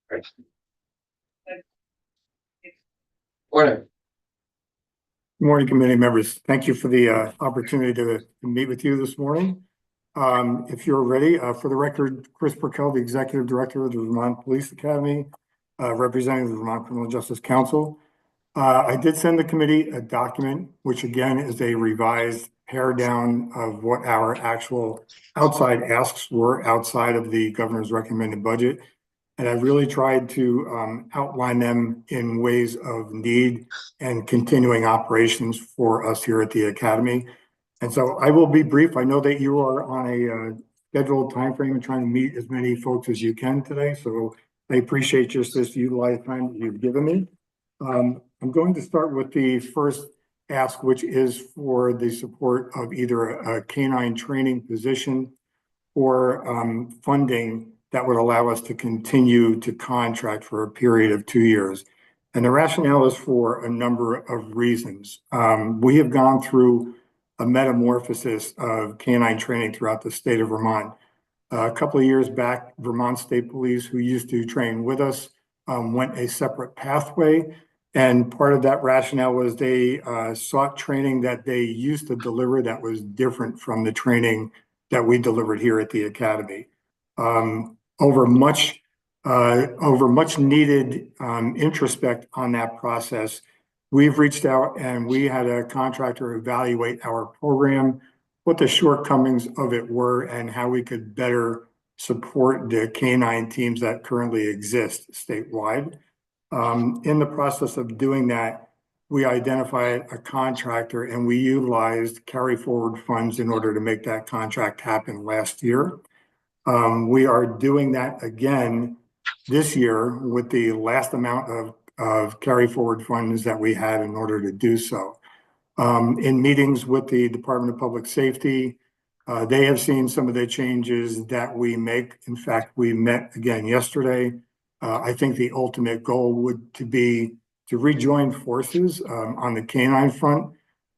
Great. Morning. Good morning, committee members. Thank you for the opportunity to meet with you this morning. If you're ready, for the record, Chris Burkell, the Executive Director of the Vermont Police Academy, representing the Vermont Criminal Justice Council. I did send the committee a document, which again is a revised pare down of what our actual outside asks were outside of the governor's recommended budget. And I really tried to outline them in ways of need and continuing operations for us here at the Academy. And so I will be brief. I know that you are on a scheduled timeframe and trying to meet as many folks as you can today. So I appreciate just this utilized time that you've given me. I'm going to start with the first ask, which is for the support of either a canine training position or funding that would allow us to continue to contract for a period of 2 years. And the rationale is for a number of reasons. We have gone through a metamorphosis of canine training throughout the state of Vermont. A couple of years back, Vermont State Police, who used to train with us, went a separate pathway. And part of that rationale was they sought training that they used to deliver that was different from the training that we delivered here at the Academy. Over much needed introspect on that process, we've reached out and we had a contractor evaluate our program, what the shortcomings of it were, and how we could better support the canine teams that currently exist statewide. In the process of doing that, we identified a contractor and we utilized carry forward funds in order to make that contract happen last year. We are doing that again this year with the last amount of carry forward funds that we had in order to do so. In meetings with the Department of Public Safety, they have seen some of the changes that we make. In fact, we met again yesterday. I think the ultimate goal would to be to rejoin forces on the canine front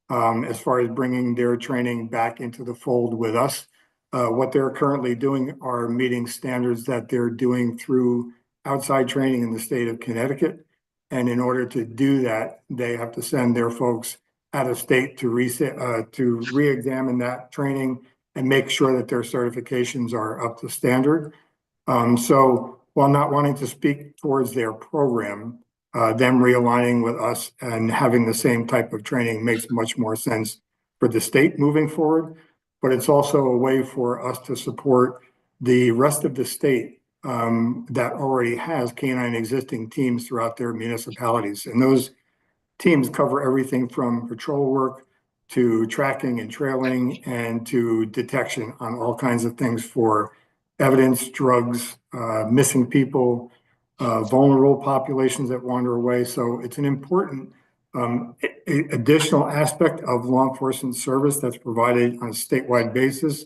as far as bringing their training back into the fold with us. What they're currently doing are meeting standards that they're doing through outside training in the state of Connecticut. And in order to do that, they have to send their folks out of state to re-examine that training and make sure that their certifications are up to standard. So while not wanting to speak towards their program, them realigning with us and having the same type of training makes much more sense for the state moving forward. But it's also a way for us to support the rest of the state that already has canine existing teams throughout their municipalities. And those teams cover everything from patrol work to tracking and trailing and to detection on all kinds of things for evidence, drugs, missing people, vulnerable populations that wander away. So it's an important additional aspect of law enforcement service that's provided on a statewide basis.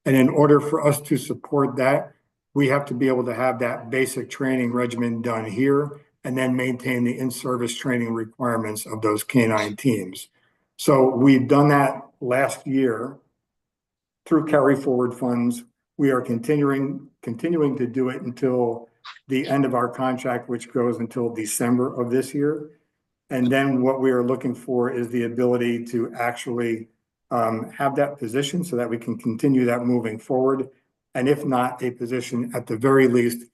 And in order for us to support that, we have to be able to have that basic training regimen done here and then maintain the in-service training requirements of those canine teams. So we've done that last year through carry forward funds. We are continuing to do it until the end of our contract, which goes until December of this year. And then what we are looking for is the ability to actually have that position so that we can continue that moving forward. And if not a position, at the very least,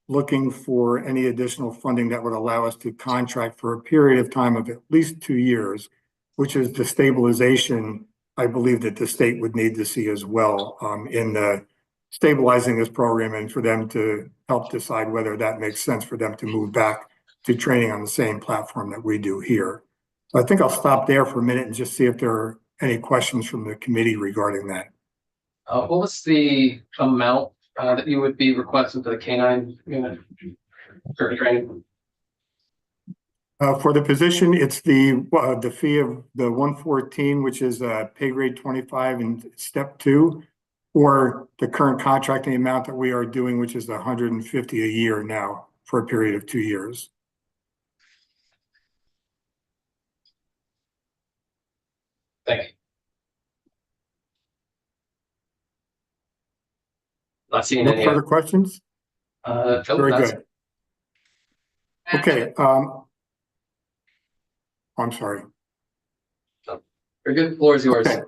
looking for any additional funding that would allow us to contract for a period of time of at least 2 years, which is the stabilization I believe that the state would need to see as well in stabilizing this program and for them to help decide whether that makes sense for them to move back to training on the same platform that we do here. So I think I'll stop there for a minute and just see if there are any questions from the committee regarding that. What was the amount that you would be requesting for the canine unit for training? For the position, it's the fee of the 114, which is pay grade 25 and step 2, or the current contracting amount that we are doing, which is 150 a year now for a period of 2 years. Thank you. Not seeing No any further questions? Very good. Okay. I'm sorry. Very good. Floor is yours. Okay.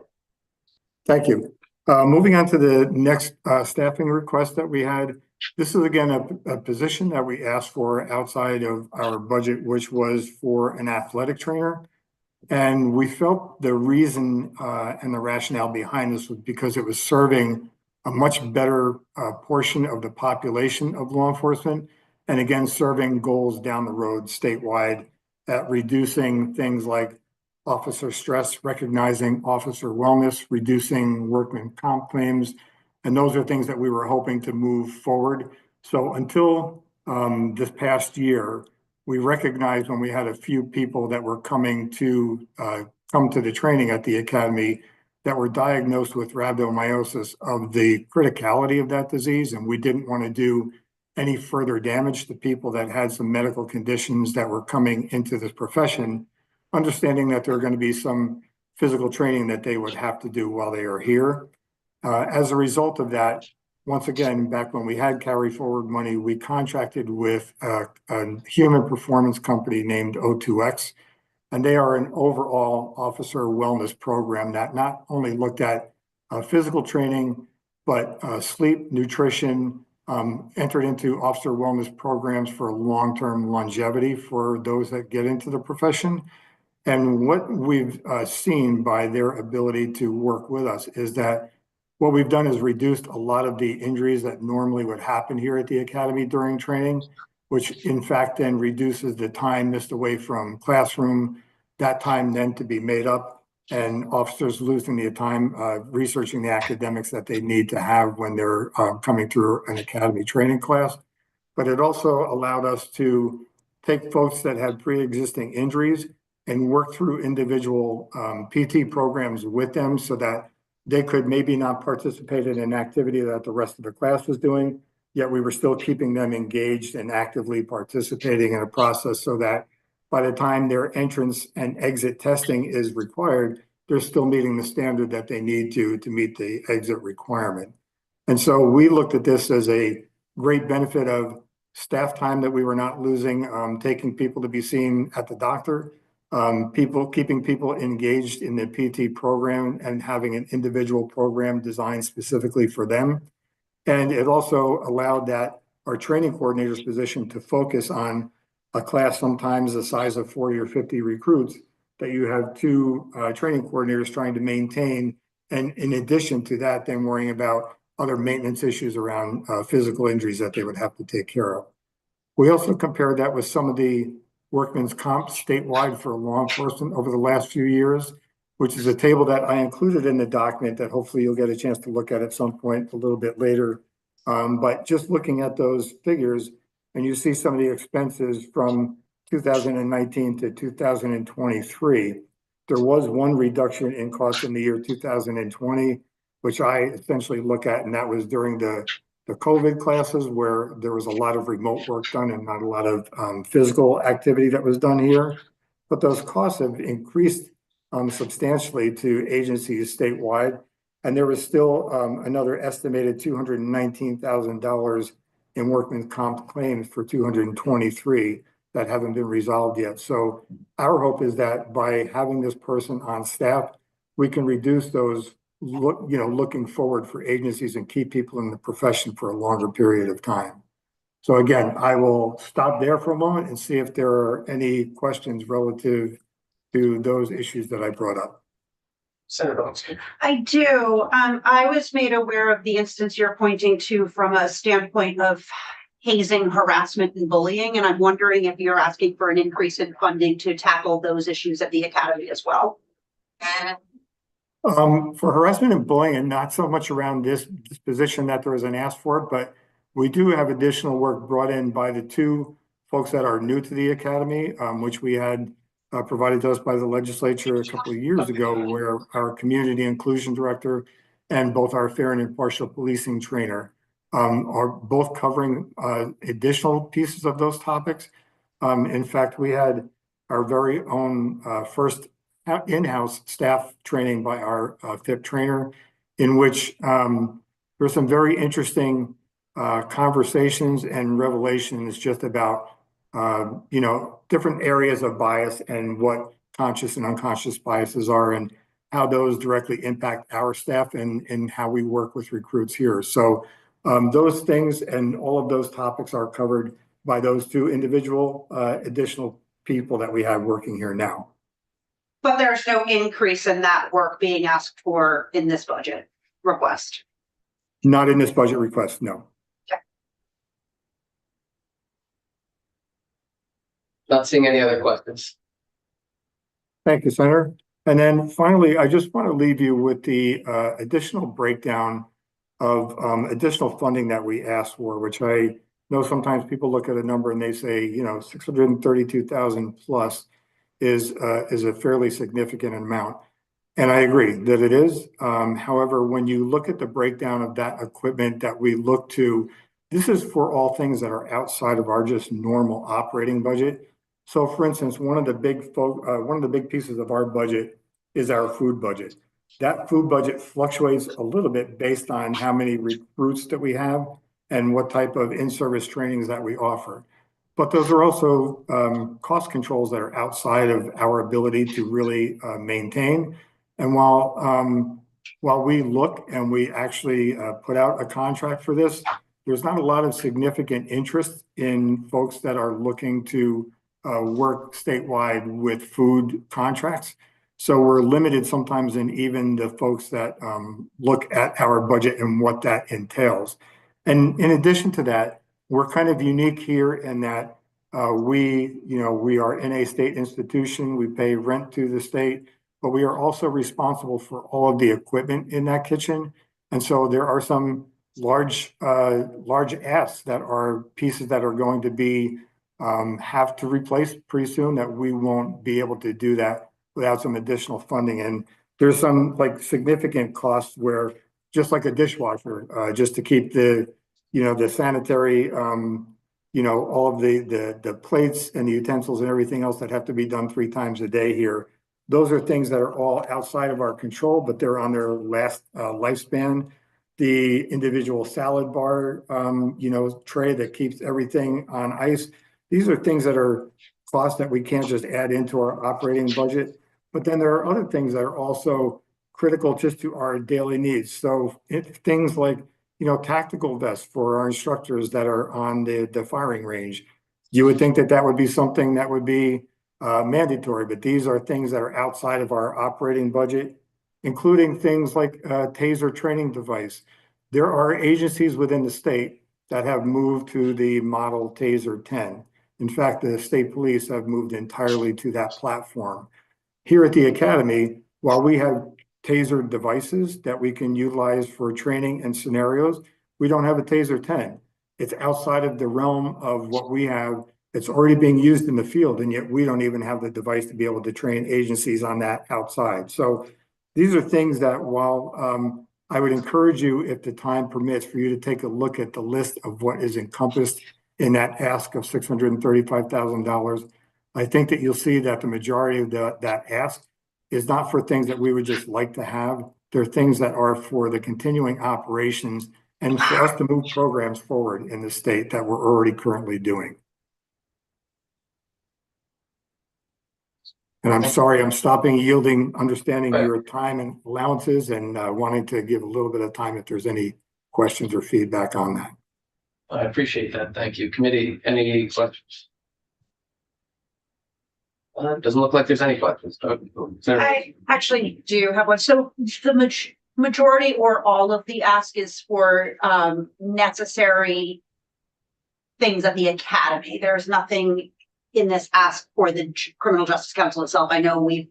Thank you. Moving on to the next staffing request that we had. This is again a position that we asked for outside of our budget, which was for an athletic trainer. And we felt the reason and the rationale behind this was because it was serving a much better portion of the population of law enforcement. And again, serving goals down the road statewide at reducing things like officer stress, recognizing officer wellness, reducing workman comp claims. And those are things that we were hoping to move forward. So until this past year, we recognized when we had a few people that were coming to come to the training at the academy that were diagnosed with rhabdomyosis of the criticality of that disease, and we didn't want to do any further damage to people that had some medical conditions that were coming into this profession, understanding that there are going to be some physical training that they would have to do while they are here. As a result of that, once again, back when we had carry forward money, we contracted with a human performance company named O2X, and they are an overall officer wellness program that not only looked at physical training, but sleep, nutrition, entered into officer wellness programs for long-term longevity for those that get into the profession. And what we've seen by their ability to work with us is that what we've done is reduced a lot of the injuries that normally would happen here at the academy during training, which in fact then reduces the time missed away from classroom, that time then to be made up, and officers losing the time researching the academics that they need to have when they're coming through an academy training class. But it also allowed us to take folks that had pre-existing injuries and work through individual PT programs with them so that they could maybe not participate in an activity that the rest of the class was doing, yet we were still keeping them engaged and actively participating in a process so that by the time their entrance and exit testing is required, they're still meeting the standard that they need to meet the exit requirement. And so we looked at this as a great benefit of staff time that we were not losing, taking people to be seen at the doctor, keeping people engaged in the PT program and having an individual program designed specifically for them. And it also allowed that our training coordinator's position to focus on a class sometimes the size of 40 or 50 recruits that you have two training coordinators trying to maintain. And in addition to that, then worrying about other maintenance issues around physical injuries that they would have to take care of. We also compared that with some of the workman's comp statewide for law enforcement over the last few years, which is a table that I included in the document that hopefully you'll get a chance to look at some point a little bit later. But just looking at those figures, and you see some of the expenses from 2019 to 2023, there was one reduction in cost in the year 2020, which I essentially look at, and that was during the COVID classes where there was a lot of remote work done and not a lot of physical activity that was done here. But those costs have increased substantially to agencies statewide. And there was still another estimated $219,000 in workman's comp claims for 223 that haven't been resolved yet. So our hope is that by having this person on staff, we can reduce those looking forward for agencies and keep people in the profession for a longer period of time. So again, I will stop there for a moment and see if there are any questions relative to those issues that I brought up. Senator Oxford. I do. I was made aware of the instance you're pointing to from a standpoint of hazing, harassment, and bullying, and I'm wondering if you're asking for an increase in funding to tackle those issues at the academy as well. For harassment and bullying, and not so much around this position that there was an ask for, but we do have additional work brought in by the two folks that are new to the academy, which we had provided to us by the legislature a couple of years ago, where our community inclusion director and both our fair and impartial policing trainer are both covering additional pieces of those topics. In fact, we had our very own first in-house staff training by our FIP trainer, in which there's some very interesting conversations and revelations just about different areas of bias and what conscious and unconscious biases are and how those directly impact our staff and how we work with recruits here. So those things and all of those topics are covered by those two individual additional people that we have working here now. But there's no increase in that work being asked for in this budget request. Not in this budget request, no. Okay. Not seeing any other questions. Thank you, Senator. And then finally, I just want to leave you with the additional breakdown of additional funding that we asked for, which I know sometimes people look at a number and they say, 632,000 plus is a fairly significant amount. And I agree that it is. However, when you look at the breakdown of that equipment that we look to, this is for all things that are outside of our just normal operating budget. So for instance, one of the big pieces of our budget is our food budget. That food budget fluctuates a little bit based on how many recruits that we have and what type of in-service trainings that we offer. But those are also cost controls that are outside of our ability to really maintain. And while we look and we actually put out a contract for this, there's not a lot of significant interest in folks that are looking to work statewide with food contracts. So we're limited sometimes in even the folks that look at our budget and what that entails. And in addition to that, we're kind of unique here in that we are in a state institution, we pay rent to the state, but we are also responsible for all of the equipment in that kitchen. And so there are some large asks that are pieces that are going to be have to replace pretty soon that we won't be able to do that without some additional funding. And there's some like significant costs where just like a dishwasher, just to keep the sanitary, all of the plates and the utensils and everything else that have to be done 3 times a day here. Those are things that are all outside of our control, but they're on their last lifespan. The individual salad bar, tray that keeps everything on ice. These are things that are costs that we can't just add into our operating budget. But then there are other things that are also critical just to our daily needs. So things like, tactical vests for our instructors that are on the firing range. You would think that would be something that would be mandatory, but these are things that are outside of our operating budget, including things like a taser training device. There are agencies within the state that have moved to the model Taser 10. In fact, the state police have moved entirely to that platform. Here at the Academy, while we have Taser devices that we can utilize for training and scenarios, we don't have a Taser 10. It's outside of the realm of what we have. It's already being used in the field, and yet we don't even have the device to be able to train agencies on that outside. So these are things that while I would encourage you, if the time permits, for you to take a look at the list of what is encompassed in that ask of $635,000, I think that you'll see that the majority of that ask is not for things that we would just like to have. They're things that are for the continuing operations and for us to move programs forward in the state that we're already currently doing. And I'm sorry, I'm stopping yielding, understanding your time and allowances and wanting to give a little bit of time if there's any questions or feedback on that. I appreciate that. Thank you. Committee, any questions? Doesn't look like there's any questions. I actually do have one. So the majority or all of the ask is for necessary things at the Academy. There's nothing in this ask for the Criminal Justice Council itself. I know we've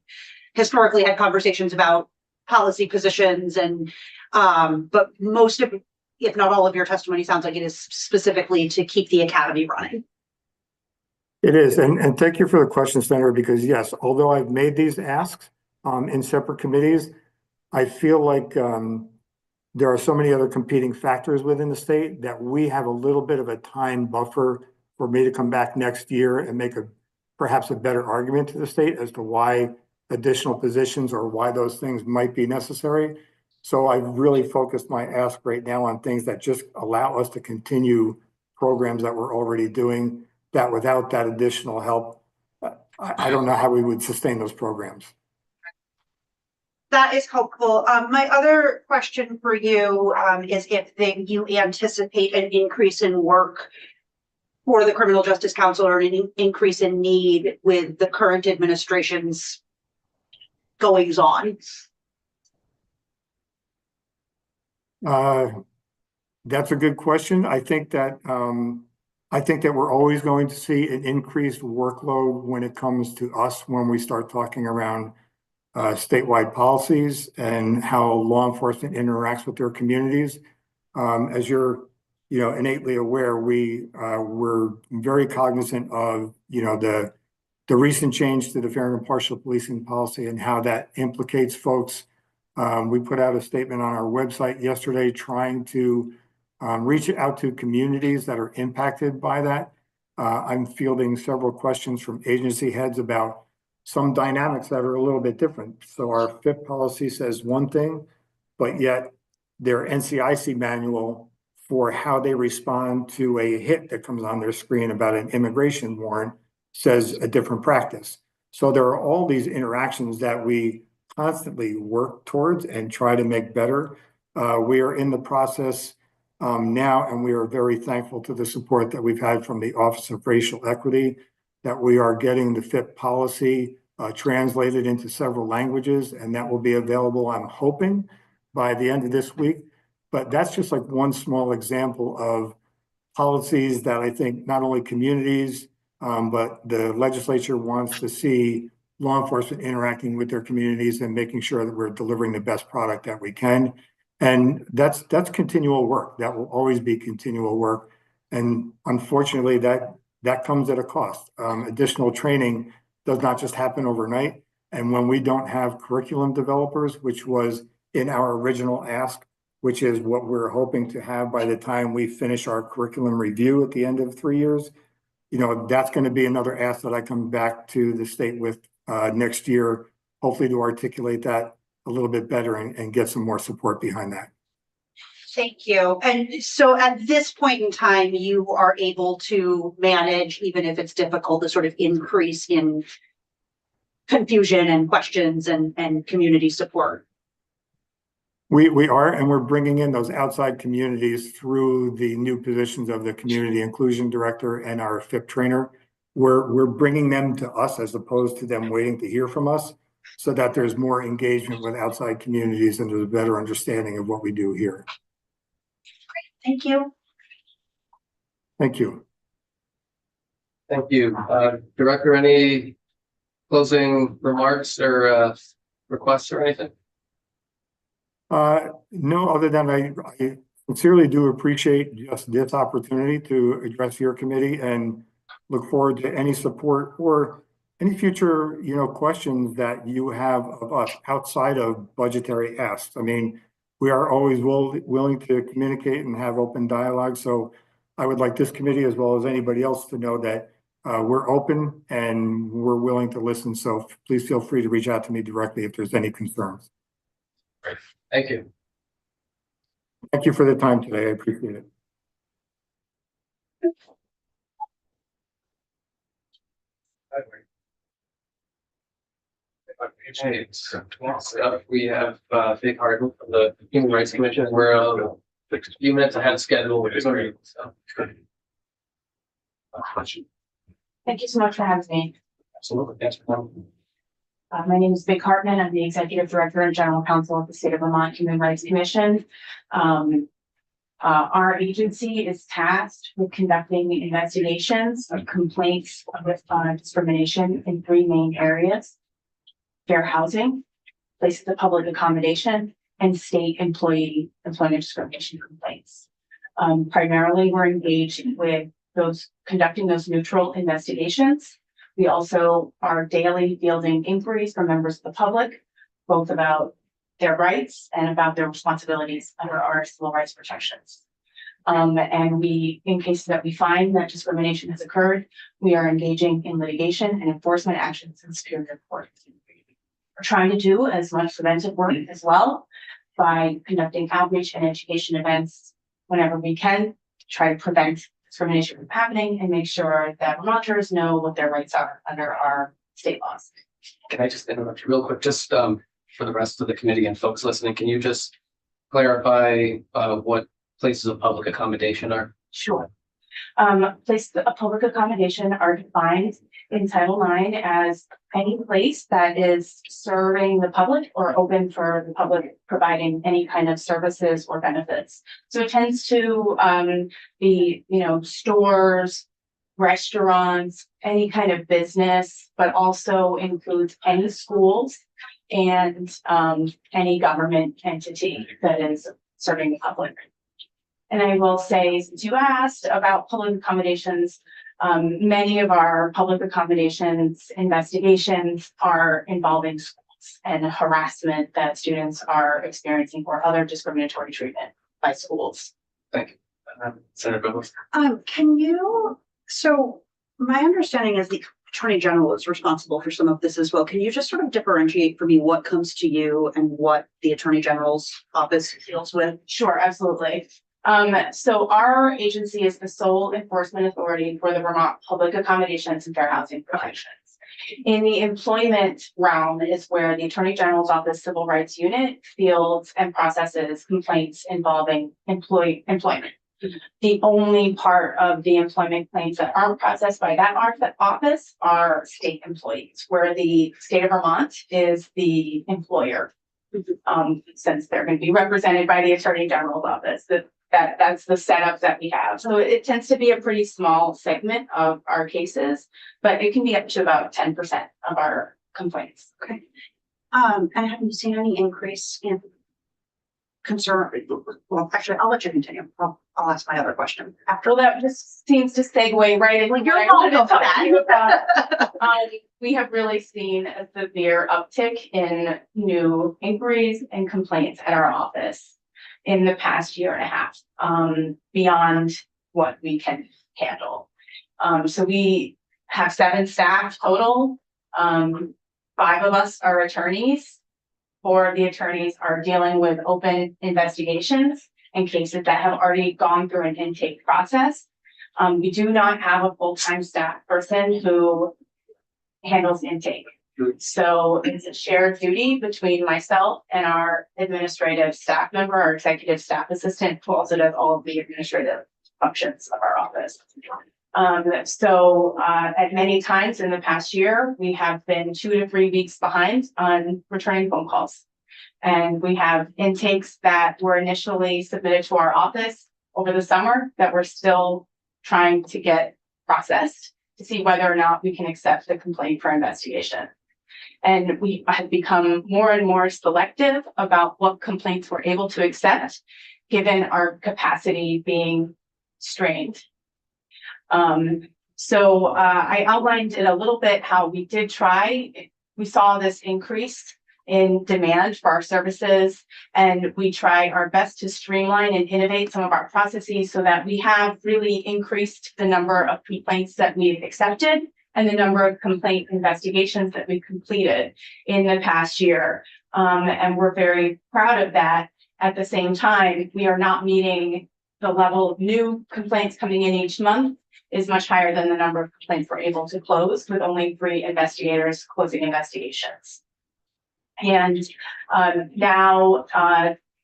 historically had conversations about policy positions and but most of, if not all of your testimony sounds like it is specifically to keep the Academy running. It is, and thank you for the question, Senator, because yes, although I've made these asks in separate committees, I feel like there are so many other competing factors within the state that we have a little bit of a time buffer for me to come back next year and make perhaps a better argument to the state as to why additional positions or why those things might be necessary. So I've really focused my ask right now on things that just allow us to continue programs that we're already doing, that without that additional help, I don't know how we would sustain those programs. That is helpful. My other question for you is if you anticipate an increase in work for the Criminal Justice Council or an increase in need with the current administration's goings on. That's a good question. I think that we're always going to see an increased workload when it comes to us when we start talking around statewide policies and how law enforcement interacts with their communities. As you're innately aware, we're very cognizant of, the recent change to the fair and impartial policing policy and how that implicates folks. We put out a statement on our website yesterday trying to reach out to communities that are impacted by that. I'm fielding several questions from agency heads about some dynamics that are a little bit different. So our FIP policy says one thing, but yet their NCIC manual for how they respond to a hit that comes on their screen about an immigration warrant says a different practice. So there are all these interactions that we constantly work towards and try to make better. We are in the process now, and we are very thankful to the support that we've had from the Office of Racial Equity, that we are getting the FIP policy translated into several languages, and that will be available, I'm hoping, by the end of this week. But that's just like one small example of policies that I think not only communities, but the legislature wants to see law enforcement interacting with their communities and making sure that we're delivering the best product that we can. And that's continual work. That will always be continual work. And unfortunately, that comes at a cost. Additional training does not just happen overnight. And when we don't have curriculum developers, which was in our original ask, which is what we're hoping to have by the time we finish our curriculum review at the end of 3 years, that's going to be another ask that I come back to the state with next year, hopefully to articulate that a little bit better and get some more support behind that. Thank you. And so at this point in time, you are able to manage, even if it's difficult, the sort of increase in confusion and questions and community support. We are, and we're bringing in those outside communities through the new positions of the community inclusion director and our FIP trainer. We're bringing them to us as opposed to them waiting to hear from us, so that there's more engagement with outside communities and there's a better understanding of what we do here. Great, thank you. Thank you. Thank you. Director, any closing remarks or requests or anything? No, other than I sincerely do appreciate just this opportunity to address your committee and look forward to any support or any future, questions that you have of us outside of budgetary asks. I mean, we are always willing to communicate and have open dialogue. So I would like this committee, as well as anybody else, to know that we're open and we're willing to listen. So please feel free to reach out to me directly if there's any concerns. Great. Thank you. Thank you for the time today. I appreciate it. We have Vic Harden from the Human Rights Commission. We're a few minutes ahead of schedule, which is great. So. Thank you so much for having me. Absolutely. Thanks for coming. My name is Vic Hartman. I'm the Executive Director and General Counsel of the State of Vermont Human Rights Commission. Our agency is tasked with conducting investigations of complaints of discrimination in three main areas: fair housing, places of public accommodation, and state employee employment discrimination complaints. Primarily, we're engaged with conducting those neutral investigations. We also are daily fielding inquiries from members of the public, both about their rights and about their responsibilities under our civil rights protections. And in cases that we find that discrimination has occurred, we are engaging in litigation and enforcement actions in Superior Court. We're trying to do as much preventive work as well by conducting outreach and education events whenever we can, to try to prevent discrimination from happening and make sure that Vermonters know what their rights are under our state laws. Can I just interrupt you real quick? Just for the rest of the committee and folks listening, can you just clarify what places of public accommodation are? Sure. Places of public accommodation are defined in Title IX as any place that is serving the public or open for the public, providing any kind of services or benefits. So it tends to be, stores, restaurants, any kind of business, but also includes any schools and any government entity that is serving the public. And I will say, since you asked about public accommodations, many of our public accommodations investigations are involving schools and harassment that students are experiencing or other discriminatory treatment by schools. Thank you. Senator Bowles. So my understanding is the Attorney General is responsible for some of this as well. Can you just sort of differentiate for me what comes to you and what the Attorney General's office deals with? Sure, absolutely. So our agency is the sole enforcement authority for the Vermont Public Accommodations and Fair Housing Protections. In the employment realm is where the Attorney General's Office Civil Rights Unit fields and processes complaints involving employment. The only part of the employment claims that aren't processed by that office are state employees, where the state of Vermont is the employer. Since they're going to be represented by the Attorney General's office, that's the setup that we have. So it tends to be a pretty small segment of our cases, but it can be up to about 10% of our complaints. Okay. And have you seen any increase in concern? Well, actually, I'll let you continue. I'll ask my other question after. Well, that just seems to segue right into Well, you're what I wanted to welcome for talk that. to you about. We have really seen a severe uptick in new inquiries and complaints at our office in the past year and a half, beyond what we can handle. So we have 7 staff total. 5 of us are attorneys. 4 of the attorneys are dealing with open investigations and cases that have already gone through an intake process. We do not have a full-time staff person who handles intake. So it's a shared duty between myself and our administrative staff member, our executive staff assistant, who also does all of the administrative functions of our office. At many times in the past year, we have been 2 to 3 weeks behind on returning phone calls. And we have intakes that were initially submitted to our office over the summer that we're still trying to get processed to see whether or not we can accept the complaint for investigation. And we have become more and more selective about what complaints we're able to accept, given our capacity being strained. I outlined it a little bit how we did try. We saw this increase in demand for our services, and we try our best to streamline and innovate some of our processes so that we have really increased the number of complaints that we've accepted and the number of complaint investigations that we completed in the past year. And we're very proud of that. At the same time, we are not meeting the level of new complaints coming in each month is much higher than the number of complaints we're able to close, with only 3 investigators closing investigations. And now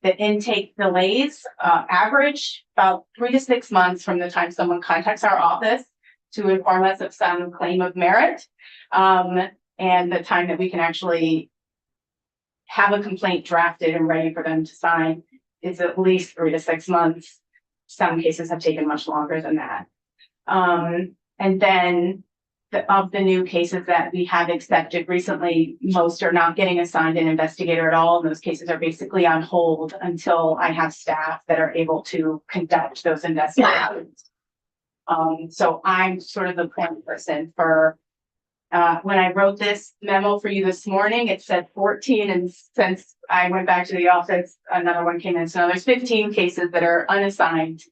the intake delays average about 3 to 6 months from the time someone contacts our office to inform us of some claim of merit, and the time that we can actually have a complaint drafted and ready for them to sign is at least 3 to 6 months. Some cases have taken much longer than that. And then of the new cases that we have accepted recently, most are not getting assigned an investigator at all. And those cases are basically on hold until I have staff that are able to conduct those investigations. So I'm sort of the point person for, when I wrote this memo for you this morning, it said 14. And since I went back to the office, another one came in. So now there's 15 cases that are unassigned.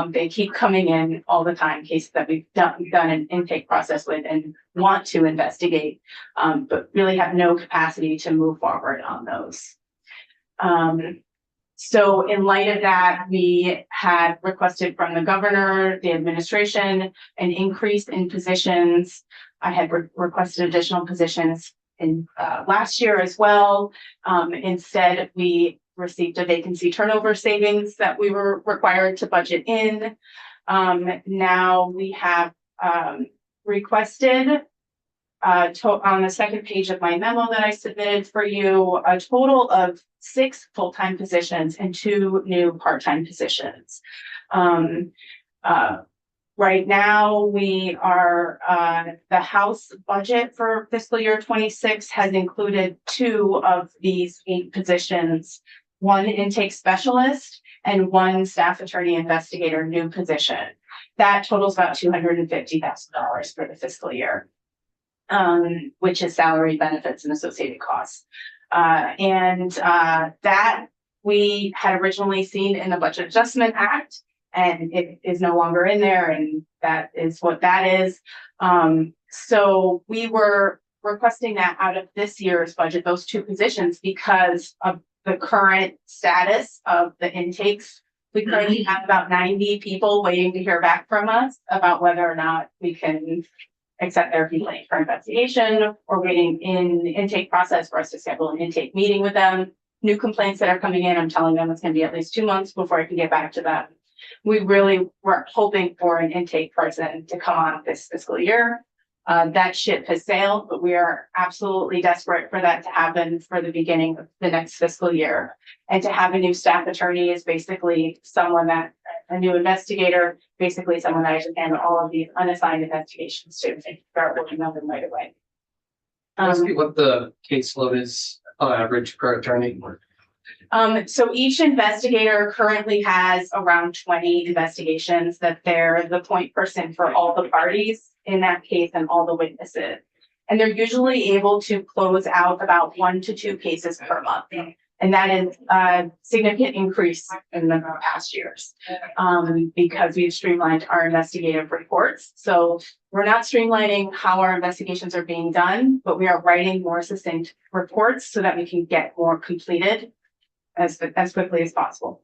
They keep coming in all the time, cases that we've done an intake process with and want to investigate, but really have no capacity to move forward on those. So in light of that, we had requested from the governor, the administration, an increase in positions. I had requested additional positions in last year as well. Instead, we received a vacancy turnover savings that we were required to budget in. Now we have requested on the second page of my memo that I submitted for you, a total of 6 full-time positions and 2 new part-time positions. Right now, we are, the House budget for fiscal year 26 has included 2 of these 8 positions, 1 intake specialist and one staff attorney investigator new position. That totals about $250,000 for the fiscal year, which is salary, benefits, and associated costs. That we had originally seen in the Budget Adjustment Act, and it is no longer in there, and that is what that is. So we were requesting that out of this year's budget, those two positions, because of the current status of the intakes. We currently have about 90 people waiting to hear back from us about whether or not we can accept their complaint for investigation, or waiting in the intake process for us to schedule an intake meeting with them. New complaints that are coming in, I'm telling them it's going to be at least 2 months before I can get back to them. We really were hoping for an intake person to come on this fiscal year. That ship has sailed, but we are absolutely desperate for that to happen for the beginning of the next fiscal year. And to have a new staff attorney is basically someone that, a new investigator, basically someone that I can handle all of the unassigned investigations to and start working on them right away. Ask you what the caseload is on average per attorney? So each investigator currently has around 20 investigations that they're the point person for all the parties in that case and all the witnesses. And they're usually able to close out about 1 to 2 cases per month. And that is a significant increase in the past years, because we've streamlined our investigative reports. So we're not streamlining how our investigations are being done, but we are writing more succinct reports so that we can get more completed as quickly as possible.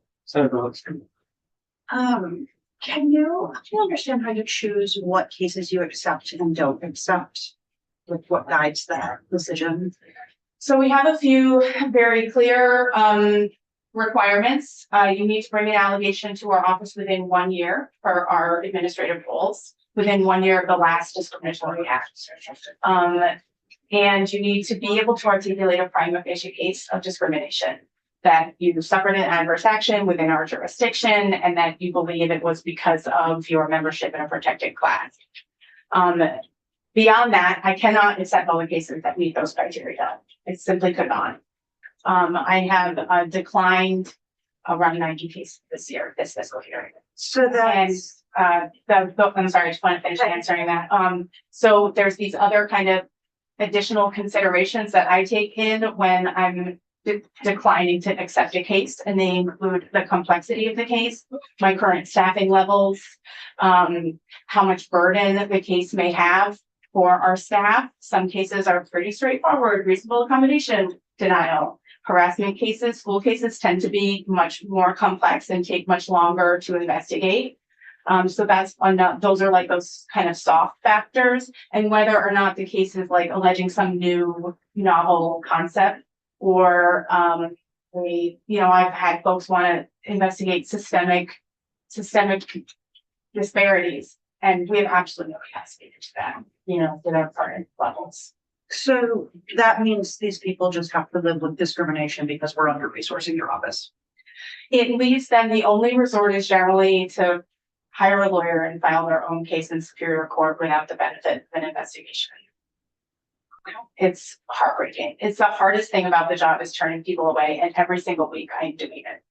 Can you understand how you choose what cases you accept and don't accept? Like what guides that decision? So we have a few very clear requirements. You need to bring an allegation to our office within 1 year for our administrative roles, within 1 year of the last discriminatory act. And you need to be able to articulate a prima facie case of discrimination, that you suffered an adverse action within our jurisdiction and that you believe it was because of your membership in a protected class. Beyond that, I cannot accept all the cases that meet those criteria. It simply could not. I have declined around 90 cases this fiscal year. So that's. I'm sorry, I just want to finish answering that. So there's these other kind of additional considerations that I take in when I'm declining to accept a case, and they include the complexity of the case, my current staffing levels, how much burden the case may have for our staff. Some cases are pretty straightforward, reasonable accommodation denial. Harassment cases, school cases tend to be much more complex and take much longer to investigate. So those are like those kind of soft factors, and whether or not the case is like alleging some new novel concept, or I've had folks want to investigate systemic disparities, and we have absolutely no capacity to do that, to their current levels. So that means these people just have to live with discrimination because we're under-resourcing your office. It leaves them, the only resort is generally to hire a lawyer and file their own case in Superior Court without the benefit of an investigation. It's heartbreaking. It's the hardest thing about the job is turning people away, and every single week I'm doing it.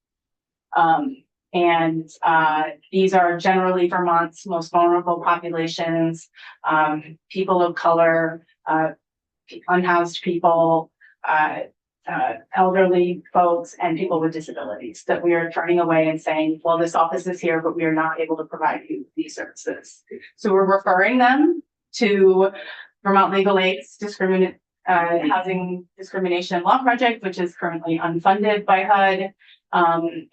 These are generally Vermont's most vulnerable populations, people of color, unhoused people, elderly folks, and people with disabilities that we are turning away and saying, well, this office is here, but we are not able to provide you these services. So we're referring them to Vermont Legal Aid's Housing Discrimination Law Project, which is currently unfunded by HUD.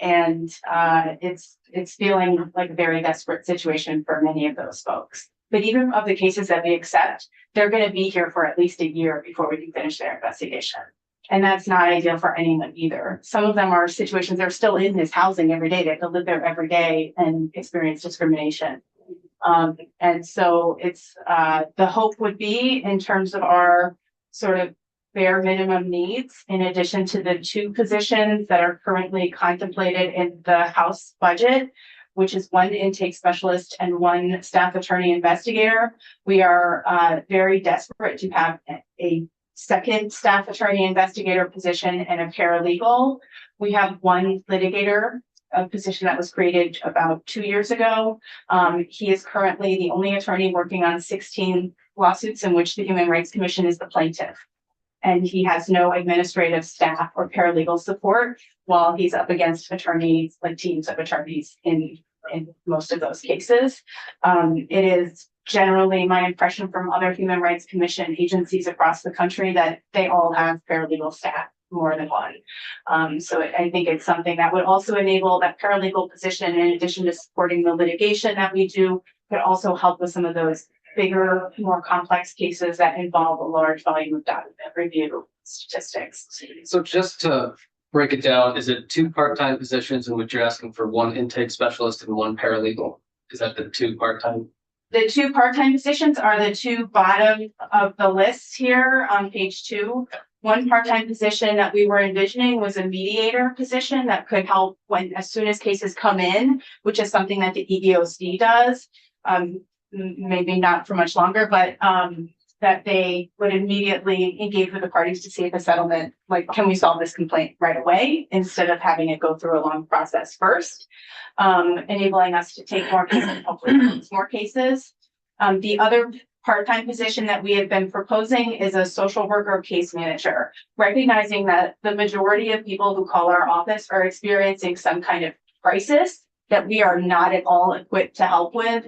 It's feeling like a very desperate situation for many of those folks. But even of the cases that we accept, they're going to be here for at least a year before we can finish their investigation. And that's not ideal for anyone either. Some of them are situations they're still in this housing every day. They have to live there every day and experience discrimination. And so it's the hope would be, in terms of our sort of bare minimum needs, in addition to the 2 positions that are currently contemplated in the House budget, which is 1 intake specialist and 1 staff attorney investigator. We are very desperate to have a second staff attorney investigator position and a paralegal. We have 1 litigator a position that was created about 2 years ago. He is currently the only attorney working on 16 lawsuits in which the Human Rights Commission is the plaintiff. And he has no administrative staff or paralegal support while he's up against attorneys, like teams of attorneys in most of those cases. It is generally my impression from other Human Rights Commission agencies across the country that they all have paralegal staff, more than one. So I think it's something that would also enable that paralegal position, in addition to supporting the litigation that we do, could also help with some of those bigger, more complex cases that involve a large volume of document review statistics. So just to break it down, is it 2 part-time positions in which you're asking for 1 intake specialist and 1 paralegal? Is that the 2 part-time? The 2 part-time positions are the 2 bottom of the list here on page 2. One part-time position that we were envisioning was a mediator position that could help when, as soon as cases come in, which is something that the EEOC does. Maybe not for much longer, but that they would immediately engage with the parties to see if a settlement, like, can we solve this complaint right away instead of having it go through a long process first, enabling us to take more cases, hopefully close more cases. The other part-time position that we have been proposing is a social worker case manager, recognizing that the majority of people who call our office are experiencing some kind of crisis that we are not at all equipped to help with.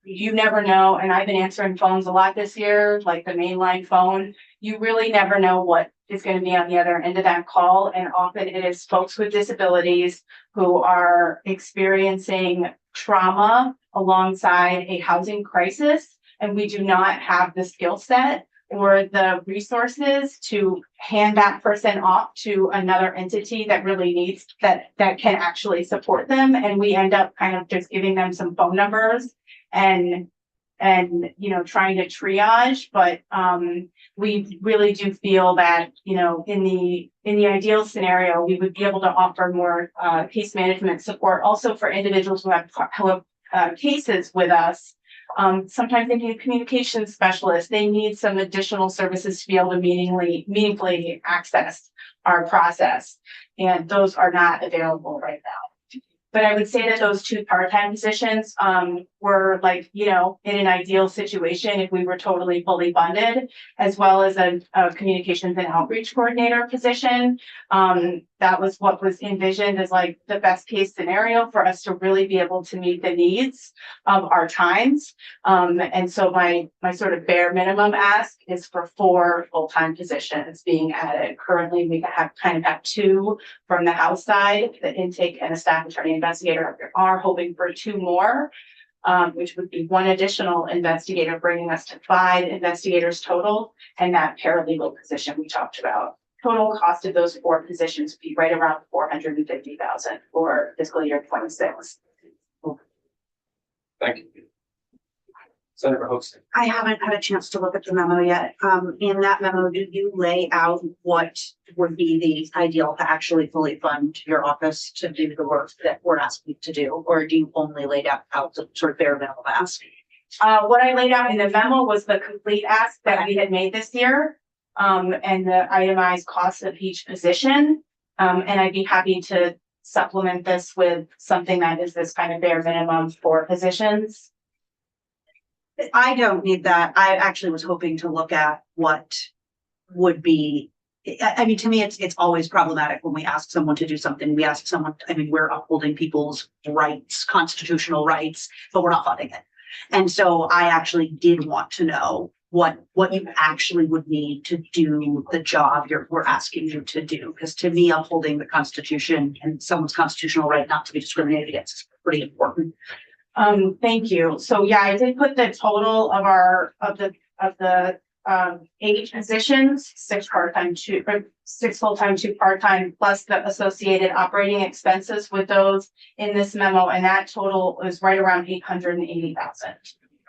You never know, and I've been answering phones a lot this year, like the mainline phone. You really never know what is going to be on the other end of that call, and often it is folks with disabilities who are experiencing trauma alongside a housing crisis, and we do not have the skill set or the resources to hand that person off to another entity that really needs that can actually support them. And we end up kind of just giving them some phone numbers and you know, trying to triage. But we really do feel that, you know, in the ideal scenario, we would be able to offer more case management support also for individuals who have cases with us. Sometimes they need a communication specialist. They need some additional services to be able to meaningfully access our process. And those are not available right now. But I would say that those 2 part-time positions were, like, you know, in an ideal situation if we were totally fully funded, as well as a communications and outreach coordinator position. That was what was envisioned as like the best case scenario for us to really be able to meet the needs of our times. And so my sort of bare minimum ask is for 4 full-time positions being added. Currently, we have 2 from the House side, the intake and a staff attorney investigator. We are hoping for 2 more, which would be 1 additional investigator, bringing us to 5 investigators total, and that paralegal position we talked about. Total cost of those 4 positions would be right around $450,000 for fiscal year 26. Thank you. Senator Hoekstra. I haven't had a chance to look at the memo yet. In that memo, do you lay out what would be the ideal to actually fully fund your office to do the work that we're asking to do? Or do you only lay out the sort of bare minimum ask? What I laid out in the memo was the complete ask that we had made this year, and the itemized cost of each position. And I'd be happy to supplement this with something that is this kind of bare minimum for positions. I don't need that. I actually was hoping to look at what would be, I mean, to me, it's always problematic when we ask someone to do something. We ask someone, I mean, we're upholding people's rights, constitutional rights, but we're not funding it. And so I actually did want to know what you actually would need to do the job we're asking you to do. Because to me, upholding the Constitution and someone's constitutional right not to be discriminated against is pretty important. Thank you. So yeah, I did put the total of the 8 positions, 6 part-time, 6 full-time, 2 part-time, plus the associated operating expenses with those in this memo, and that total is right around $880,000.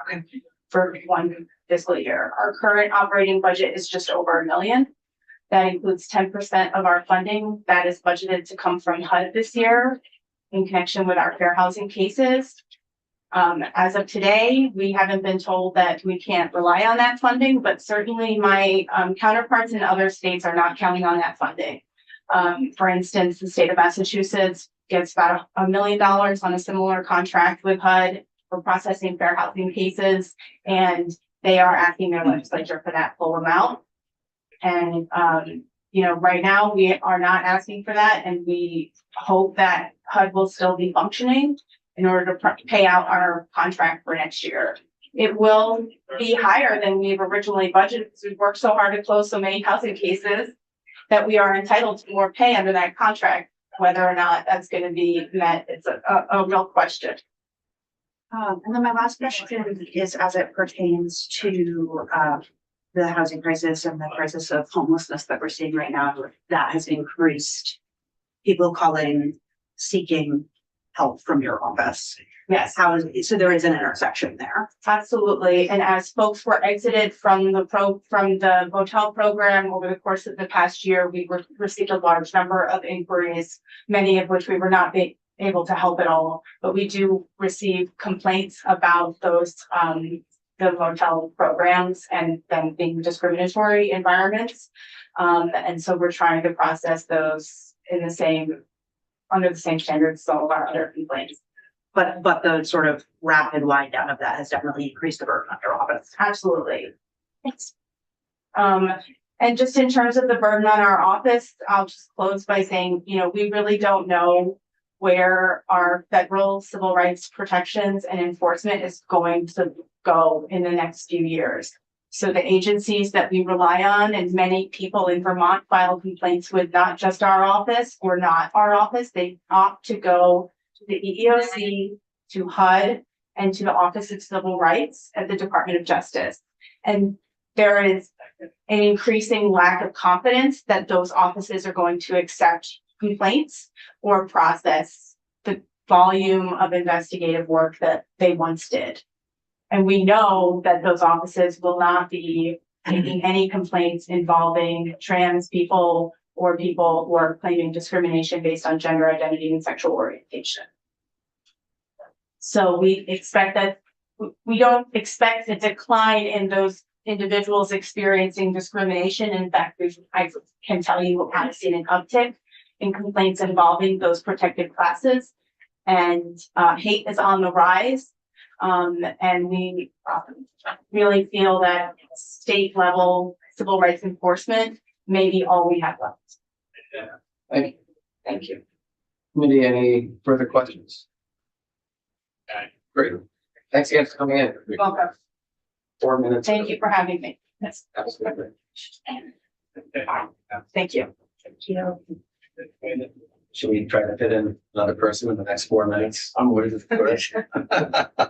Okay. For 1 fiscal year. Our current operating budget is just over $1 million. That includes 10% of our funding that is budgeted to come from HUD this year in connection with our fair housing cases. As of today, we haven't been told that we can't rely on that funding, but certainly my counterparts in other states are not counting on that funding. For instance, the state of Massachusetts gets about $1 million on a similar contract with HUD for processing fair housing cases, and they are asking their legislature for that full amount. And, right now we are not asking for that, and we hope that HUD will still be functioning in order to pay out our contract for next year. It will be higher than we've originally budgeted because we've worked so hard to close so many housing cases that we are entitled to more pay under that contract. Whether or not that's going to be met, it's a real question. And then my last question is as it pertains to the housing crisis and the crisis of homelessness that we're seeing right now, that has increased. People calling, seeking help from your office. Yes, So there is an intersection there. absolutely. And as folks were exited from the motel program over the course of the past year, we received a large number of inquiries, many of which we were not able to help at all. But we do receive complaints about those the motel programs and them being discriminatory environments. And so we're trying to process those under the same standards as all of our other complaints. But the sort of rapid wind down of that has definitely increased the burden on your office. Absolutely. Thanks. And just in terms of the burden on our office, I'll just close by saying, we really don't know where our federal civil rights protections and enforcement is going to go in the next few years. So the agencies that we rely on, and many people in Vermont file complaints with not just our office or not our office, they opt to go to the EEOC, to HUD, and to the Office of Civil Rights at the Department of Justice. And there is an increasing lack of confidence that those offices are going to accept complaints or process the volume of investigative work that they once did. And we know that those offices will not be taking any complaints involving trans people or people who are claiming discrimination based on gender identity and sexual orientation. So we don't expect a decline in those individuals experiencing discrimination. In fact, I can tell you I've seen an uptick in complaints involving those protected classes, and hate is on the rise. And we really feel that state level civil rights enforcement may be all we have left. Thank you. Thank you. Committee, any further questions? Great. Thanks again for coming in. Welcome. 4 minutes. Thank you for having me. Yes. Absolutely. Thank you. Thank you. Should we try to fit in another person in the next 4 minutes? I'm waiting for it.